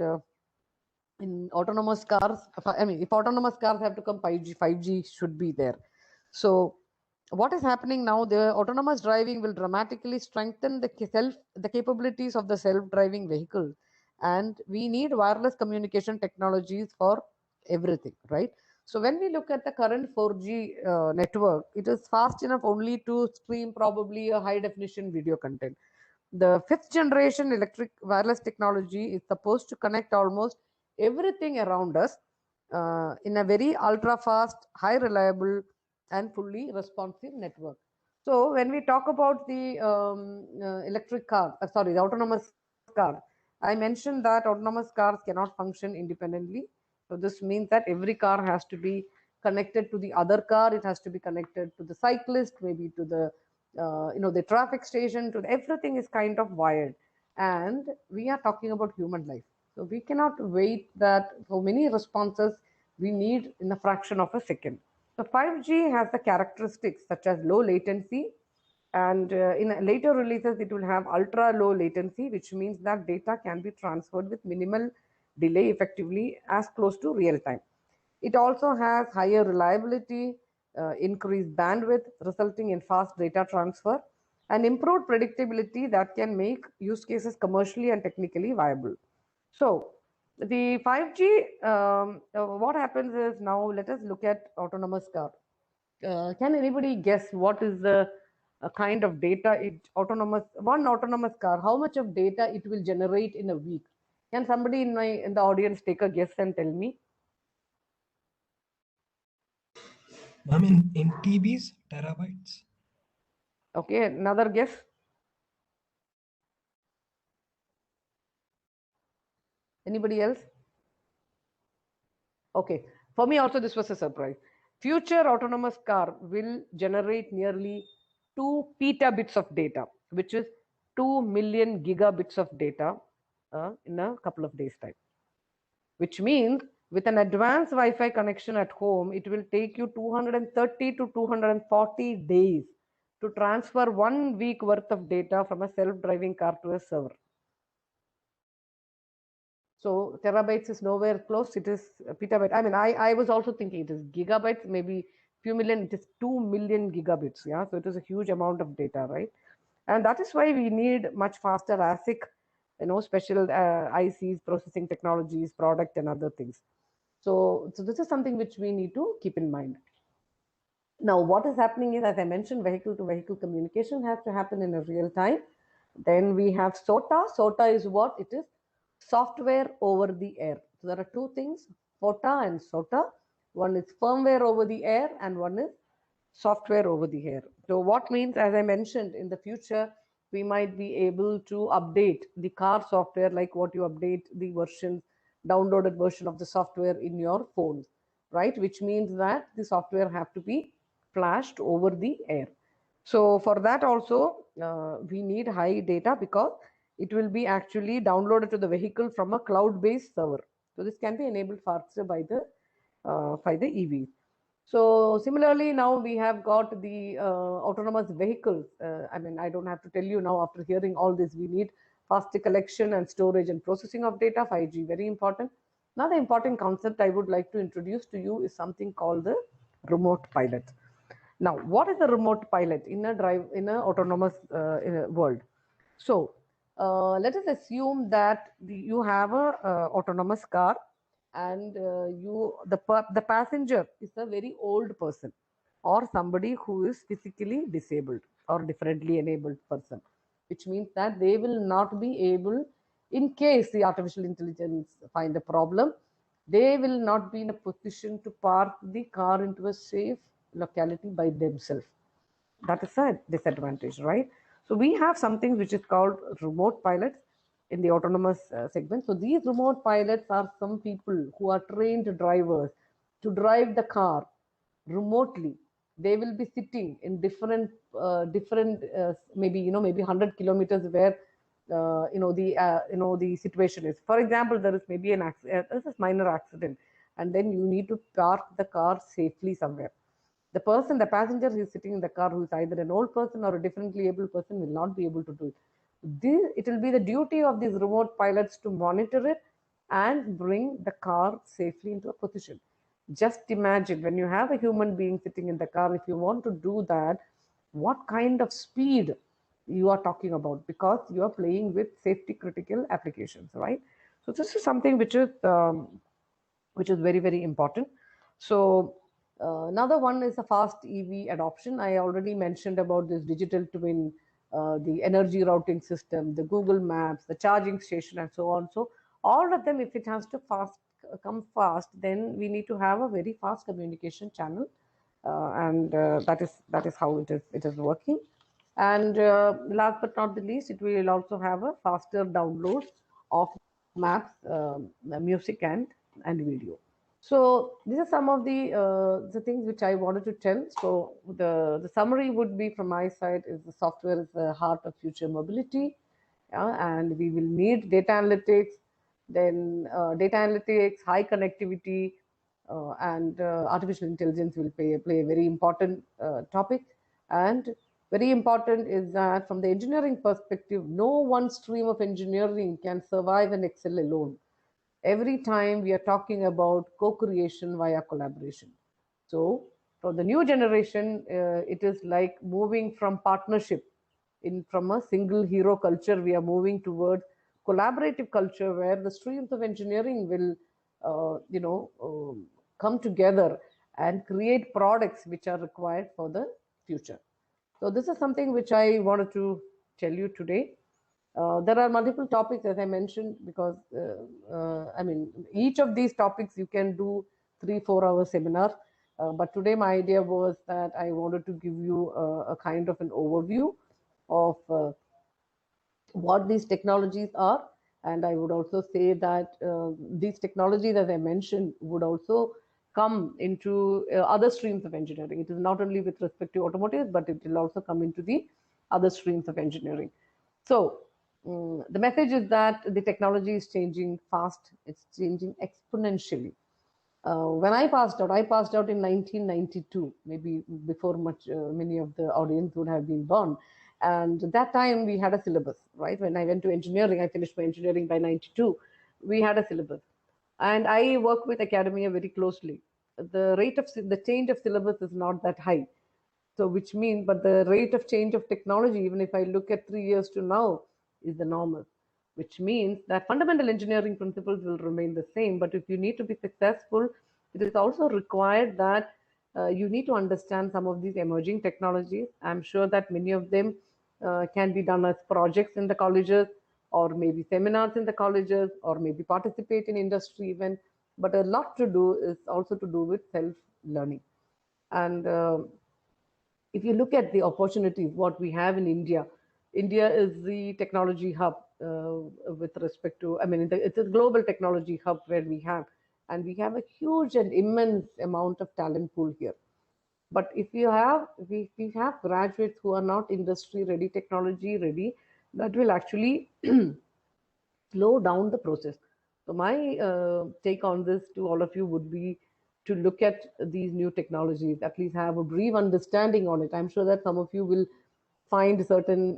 in autonomous cars. I mean, if autonomous cars have to come, 5G should be there. So what is happening now? The autonomous driving will dramatically strengthen the capabilities of the self-driving vehicle, and we need wireless communication technologies for everything, right? So when we look at the current 4G network, it is fast enough only to stream probably a high definition video content. The fifth generation electric wireless technology is supposed to connect almost everything around us in a very ultra fast, high reliable, and fully responsive network. So when we talk about the the autonomous car, I mentioned that autonomous cars cannot function independently. So this means that every car has to be connected to the other car. It has to be connected to the cyclist, maybe to the traffic station. To everything is kind of wired, and we are talking about human life. So we cannot wait that so many responses we need in a fraction of a second. So 5G has the characteristics such as low latency, and in later releases it will have ultra low latency, which means that data can be transferred with minimal delay, effectively as close to real time. It also has higher reliability, increased bandwidth, resulting in fast data transfer, and improved predictability that can make use cases commercially and technically viable. So, the 5G, what happens is now let us look at autonomous car. Can anybody guess what is the kind of data one autonomous car, how much of data it will generate in a week? Can somebody in the audience take a guess and tell me? Ma'am, in TBs, terabytes. Okay, another guess. Anybody else? Okay, for me also this was a surprise. Future autonomous car will generate nearly 2 petabits of data, which is 2 million gigabits of data in a couple of days' time. Which means with an advanced Wi-Fi connection at home, it will take you 230 to 240 days to transfer 1 week worth of data from a self-driving car to a server. So terabytes is nowhere close. It is a petabyte. I mean, I was also thinking it is gigabytes, maybe few million. It is 2 million gigabits. Yeah, so it is a huge amount of data, right? And that is why we need much faster ASIC, special ICs, processing technologies, product, and other things. So this is something which we need to keep in mind. Now, what is happening is, as I mentioned, vehicle to vehicle communication has to happen in a real time. Then we have SOTA. SOTA is what? It is software over the air. So there are two things, FOTA and SOTA. One is firmware over the air and one is software over the air. So what means, as I mentioned, in the future, we might be able to update the car software like what you update the downloaded version of the software in your phones, right? Which means that the software have to be flashed over the air. So for that also, we need high data because it will be actually downloaded to the vehicle from a cloud-based server. So this can be enabled faster by the EVs. So similarly, now we have got the autonomous vehicles. I mean, I don't have to tell you now after hearing all this, we need faster collection and storage and processing of data, 5G, very important. Another important concept I would like to introduce to you is something called the remote pilot. Now, what is a remote pilot in a autonomous world? So, let us assume that you have a autonomous car, and the passenger is a very old person or somebody who is physically disabled. or differently enabled person, which means that they will not be able, in case the artificial intelligence find a problem, they will not be in a position to park the car into a safe locality by themselves. That is a disadvantage, right? So we have something which is called remote pilots in the autonomous segment. So these remote pilots are some people who are trained drivers to drive the car remotely. They will be sitting in different maybe maybe 100 kilometers where the situation is. For example, there is maybe an accident, this is minor accident, and then you need to park the car safely somewhere. The passenger who is sitting in the car, who is either an old person or a differently able person, will not be able to do it. It will be the duty of these remote pilots to monitor it and bring the car safely into a position. Just imagine, when you have a human being sitting in the car, if you want to do that, what kind of speed you are talking about, because you are playing with safety critical applications, right? So this is something which is very, very important. So another one is a fast EV adoption. I already mentioned about this digital twin, the energy routing system, the Google Maps, the charging station, and so on. So all of them, if it has to come fast, then we need to have a very fast communication channel, and that is how it is working. And last but not the least, it will also have a faster download of maps, music, and video. So these are some of the things which I wanted to tell. So the summary would be from my side is the software is the heart of future mobility, and we will need data analytics, then data analytics, high connectivity, and artificial intelligence will play a very important topic. And very important is that from the engineering perspective, no one stream of engineering can survive and excel alone. Every time we are talking about co-creation via collaboration. So for the new generation, it is like moving from partnership from a single hero culture. We are moving towards collaborative culture where the streams of engineering will come together and create products which are required for the future. So this is something which I wanted to tell you today. There are multiple topics, as I mentioned, because I mean, each of these topics you can do 3-4 hour seminar. But today my idea was that I wanted to give you a kind of an overview of what these technologies are. And I would also say that these technologies, as I mentioned, would also come into other streams of engineering. It is not only with respect to automotive, but it will also come into the other streams of engineering. So the message is that the technology is changing fast. It's changing exponentially. When I passed out in 1992, maybe before many of the audience would have been born. And that time we had a syllabus, right? When I went to engineering, I finished my engineering by 92. We had a syllabus. And I work with academia very closely. The rate of the change of syllabus is not that high. So which means, but the rate of change of technology, even if I look at 3 years to now, is the normal, which means that fundamental engineering principles will remain the same. But if you need to be successful, it is also required that you need to understand some of these emerging technologies. I'm sure that many of them can be done as projects in the colleges, or maybe seminars in the colleges, or maybe participate in industry event. But a lot to do is also to do with self-learning. And if you look at the opportunities, what we have in India, India is the technology hub with respect to, I mean, it's a global technology hub where and we have a huge and immense amount of talent pool here. But if we have graduates who are not industry ready, technology ready, that will actually slow down the process. So my take on this to all of you would be to look at these new technologies, at least have a brief understanding on it. I'm sure that some of you will find certain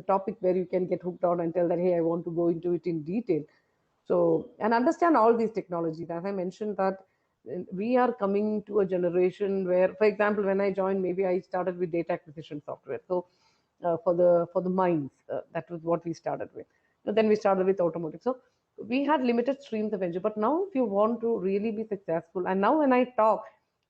topic where you can get hooked on and tell that, hey, I want to go into it in detail. So, and understand all these technologies. As I mentioned that we are coming to a generation where, for example, when I joined, maybe I started with data acquisition software. So for the mines, that was what we started with. But then we started with automotive. So we had limited streams of engineering. But now if you want to really be successful, and now when I talk,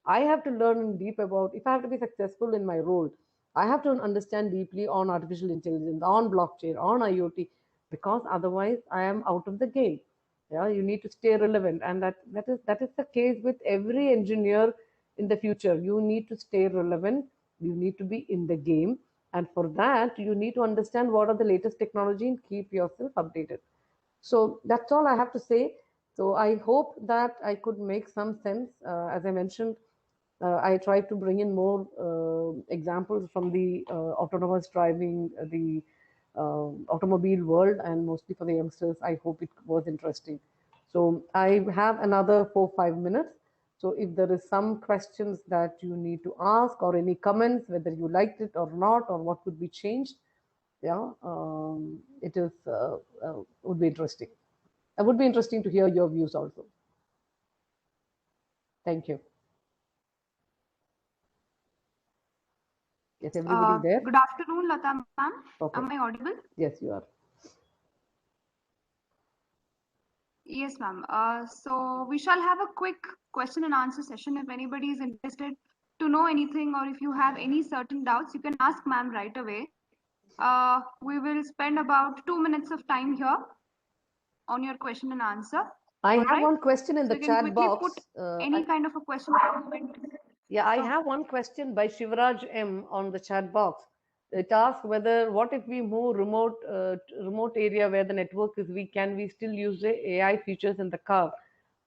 I have to learn deep about, if I have to be successful in my role, I have to understand deeply on artificial intelligence, on blockchain, on IoT, because otherwise I am out of the game. Yeah, you need to stay relevant, and that is the case with every engineer in the future. You need to stay relevant. You need to be in the game, and for that you need to understand what are the latest technology and keep yourself updated. So that's all I have to say. So I hope that I could make some sense. As I mentioned, I try to bring in more examples from the autonomous driving, the automobile world, and mostly for the youngsters. I hope it was interesting. So I have another 4 5 minutes. So if there is some questions that you need to ask or any comments, whether you liked it or not, or what could be changed, yeah, it is would be interesting. It would be interesting to hear your views also. Thank you. Is everybody there? Good afternoon, Lata ma'am. Okay. Am I audible? Yes, you are. Yes, ma'am. So we shall have a quick question and answer session. If anybody is interested to know anything or if you have any certain doubts, you can ask ma'am right away. We will spend about 2 minutes of time here on your question and answer. I All have right? one question in So the you can chat quickly box. put any kind of a question. Yeah, I have one question by Shivraj M on the chat box. It asks whether what if we move remote area where the network is weak, can we still use the AI features in the car?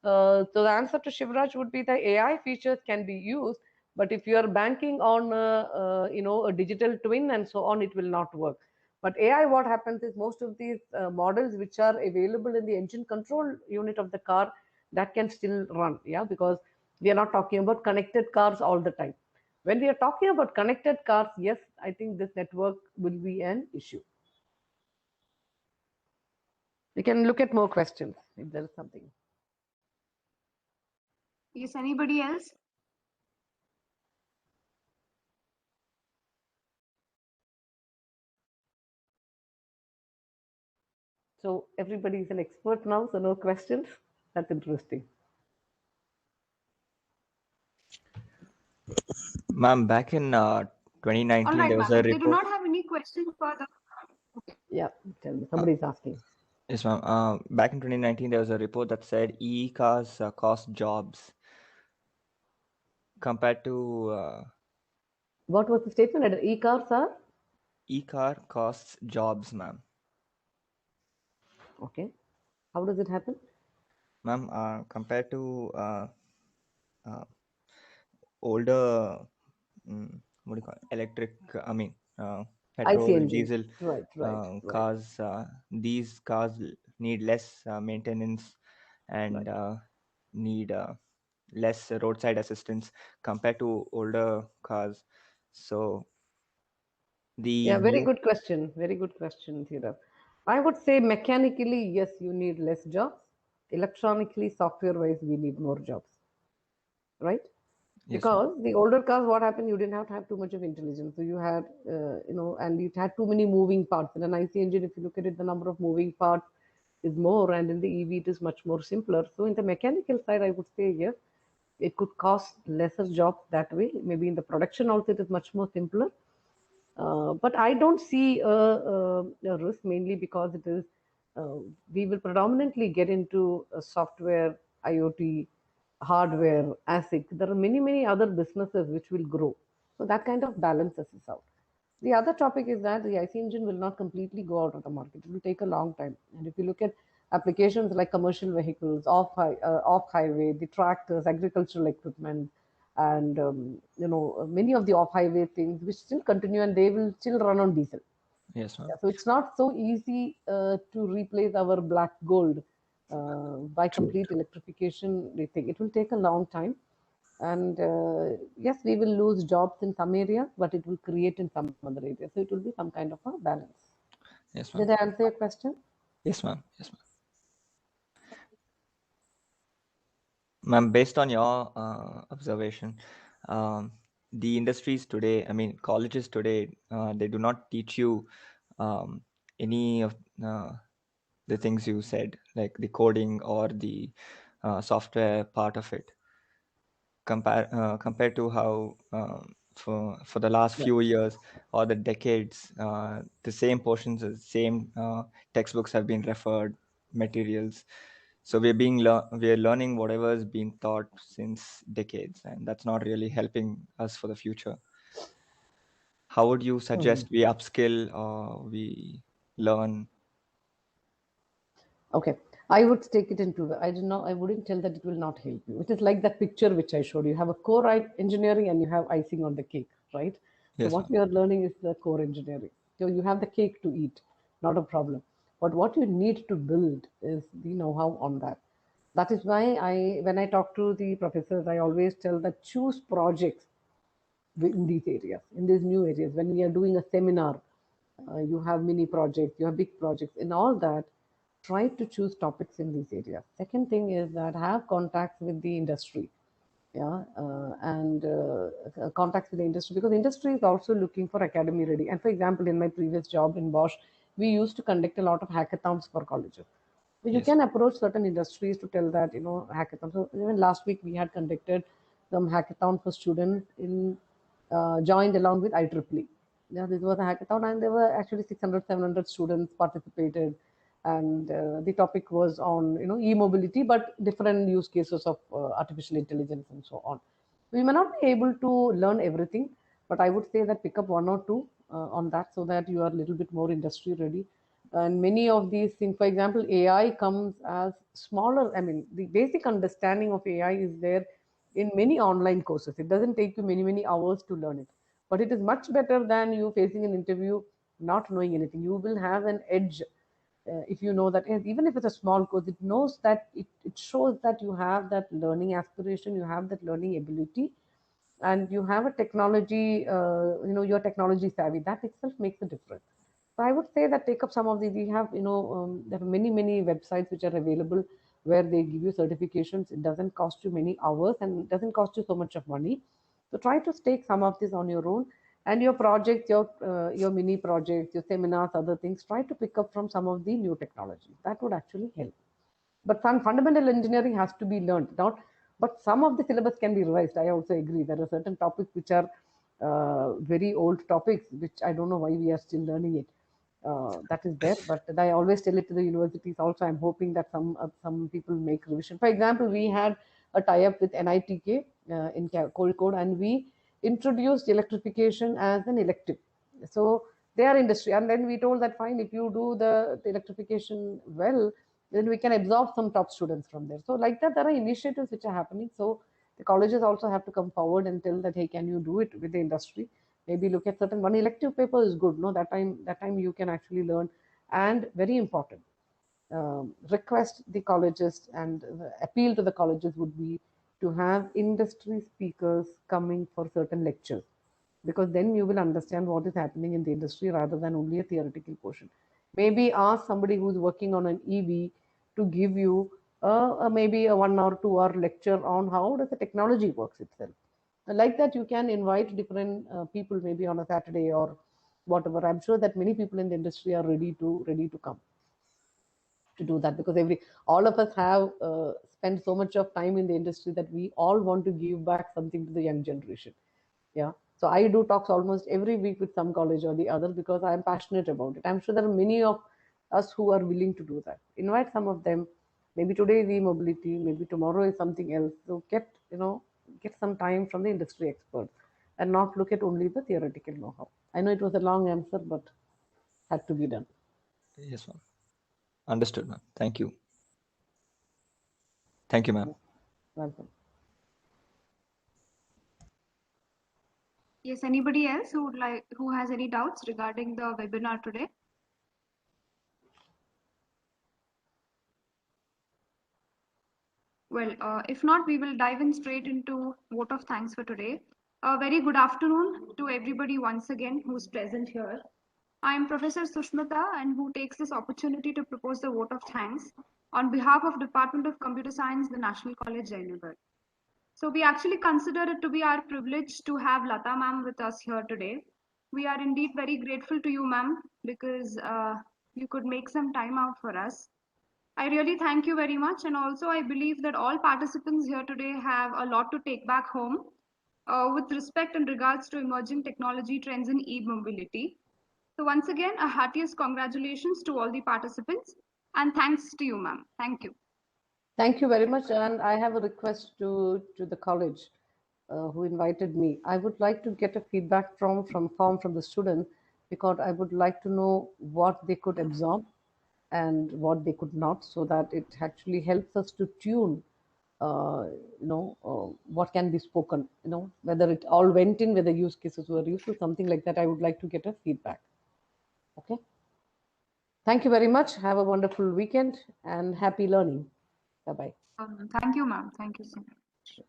So the answer to Shivraj would be the AI features can be used, but if you are banking on a digital twin and so on, it will not work. But AI, what happens is most of these models which are available in the engine control unit of the car, that can still run, yeah, because we are not talking about connected cars all the time. When we are talking about connected cars, yes, I think this network will be an issue. We can look at more questions if there is something. Yes, anybody else? So everybody is an expert now, so no questions. That's interesting. Ma'am, back in 2019, All right, there was ma'am. a If they do report. not have any questions further. Yeah, tell me. Somebody is asking. Yes, ma'am. Back in 2019, there was a report that said e-cars cost jobs compared to What was the statement? E-cars are? e-car costs jobs, ma'am. Okay. How does it happen? Ma'am, compared to older, what do you call it? Electric, petrol, IC diesel engines. Right. cars, these cars need less maintenance and need less roadside assistance compared to older cars. So the Yeah, very new, good question. Very good question, Thira. I would say mechanically, yes, you need less jobs. Electronically, software-wise, we need more jobs. Right? yes, ma'am. Because the older cars, what happened, you didn't have to have too much of intelligence. So you had, and you had too many moving parts. In an IC engine, if you look at it, the number of moving parts is more, and in the EV, it is much more simpler. So in the mechanical side, I would say yes, it could cost lesser jobs that way. Maybe in the production also, it is much more simpler. But I don't see a risk mainly because it is we will predominantly get into software, IoT, hardware, ASIC. There are many other businesses which will grow. So that kind of balances this out. The other topic is that the IC engine will not completely go out of the market. It will take a long time. And if you look at applications like commercial vehicles, off highway, the tractors, agricultural equipment, and many of the off highway things which still continue and they will still run on diesel. Yes, ma'am. Yeah, so it's not so easy to replace our black gold by complete electrification. They think it will take a long time, and yes, we will lose jobs in some areas, but it will create in some other areas. So it will be some kind of a balance. Yes, ma'am. Did I answer your question? Yes, ma'am. Yes, ma'am. Ma'am, based on your observation, the industries today, I mean, colleges today, they do not teach you any of the things you said, like the coding or the software part of it, compared to how for the last Yeah. few years or the decades. The same portions, the same textbooks have been referred, materials. So we are learning whatever is being taught since decades, and that's not really helping us for the future. How would you suggest we upskill or we learn? Okay, I would take it into the, I don't know, I wouldn't tell that it will not help you. It is like that picture which I showed you. You have a core engineering and you have icing on the cake, right? So Yes, what ma'am. you are learning is the core engineering. So you have the cake to eat, not a problem. But what you need to build is the know-how on that. That is why when I talk to the professors, I always tell that choose projects in these areas, in these new areas. When we are doing a seminar, you have mini projects, you have big projects. In all that, try to choose topics in these areas. Second thing is that have contacts with the industry, yeah, and contacts with the industry, because industry is also looking for academy ready. And for example, in my previous job in Bosch, we used to conduct a lot of hackathons for colleges. So you Yes. can approach certain industries to tell that, hackathon. So even last week we had conducted some hackathon for students in joined along with IEEE. Yeah, this was a hackathon, and there were actually 600, 700 students participated, and the topic was on e-mobility, but different use cases of artificial intelligence and so on. We may not be able to learn everything, but I would say that pick up one or two on that, so that you are a little bit more industry ready. And many of these things, for example, AI comes as smaller. I mean, the basic understanding of AI is there in many online courses. It doesn't take you many hours to learn it, but it is much better than you facing an interview not knowing anything. You will have an edge if you know that, even if it's a small course, it knows that it shows that you have that learning aspiration, you have that learning ability, and you have a technology, you're technology savvy. That itself makes a difference. So I would say that take up some of these. We have, there are many websites which are available where they give you certifications. It doesn't cost you many hours and it doesn't cost you so much of money. So try to take some of this on your own, and your projects, your mini projects, your seminars, other things. Try to pick up from some of the new technologies. That would actually help. But some fundamental engineering has to be learned. Not, but some of the syllabus can be revised. I also agree. There are certain topics which are very old topics, which I don't know why we are still learning it. That is there, but I always tell it to the universities also. I'm hoping that some people make revision. For example, we had a tie-up with NITK in Kozhikode, and we introduced electrification as an elective. So they are industry, and then we told that fine, if you do the electrification well, then we can absorb some top students from there. So like that, there are initiatives which are happening. So the colleges also have to come forward and tell that, hey, can you do it with the industry? Maybe look at certain one elective paper is good. No, that time you can actually learn. And very important, request the colleges and appeal to the colleges would be to have industry speakers coming for certain lectures, because then you will understand what is happening in the industry rather than only a theoretical portion. Maybe ask somebody who's working on an EV to give you maybe a 1 or 2 hour lecture on how does the technology works itself. Like that, you can invite different people, maybe on a Saturday or whatever. I'm sure that many people in the industry are ready to come to do that, because all of us have spent so much of time in the industry that we all want to give back something to the young generation. Yeah. So I do talks almost every week with some college or the other, because I am passionate about it. I'm sure there are many of us who are willing to do that. Invite some of them. Maybe today is e-mobility, maybe tomorrow is something else. So get some time from the industry experts and not look at only the theoretical know-how. I know it was a long answer, but had to be done. Yes, ma'am. Understood, ma'am. Thank you. Thank you, ma'am. Welcome. Yes, anybody else who has any doubts regarding the webinar today? Well, if not, we will dive in straight into vote of thanks for today. A very good afternoon to everybody once again who's present here. I am Professor Sushmita, and who takes this opportunity to propose the vote of thanks on behalf of Department of Computer Science, the National College, Jayanagar. So we actually consider it to be our privilege to have Lata ma'am with us here today. We are indeed very grateful to you, ma'am, because you could make some time out for us. I really thank you very much. And also I believe that all participants here today have a lot to take back home. with respect and regards to emerging technology trends in e-mobility. So once again, a heartiest congratulations to all the participants and thanks to you, ma'am. Thank you. Thank you very much. And I have a request to the college who invited me. I would like to get a feedback from the student, because I would like to know what they could absorb and what they could not, so that it actually helps us to tune, what can be spoken, whether it all went in, whether use cases were useful, something like that. I would like to get a feedback. Okay. Thank you very much. Have a wonderful weekend and happy learning. Bye-bye. Thank you, ma'am. Thank you so much.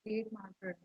Great, Margaret.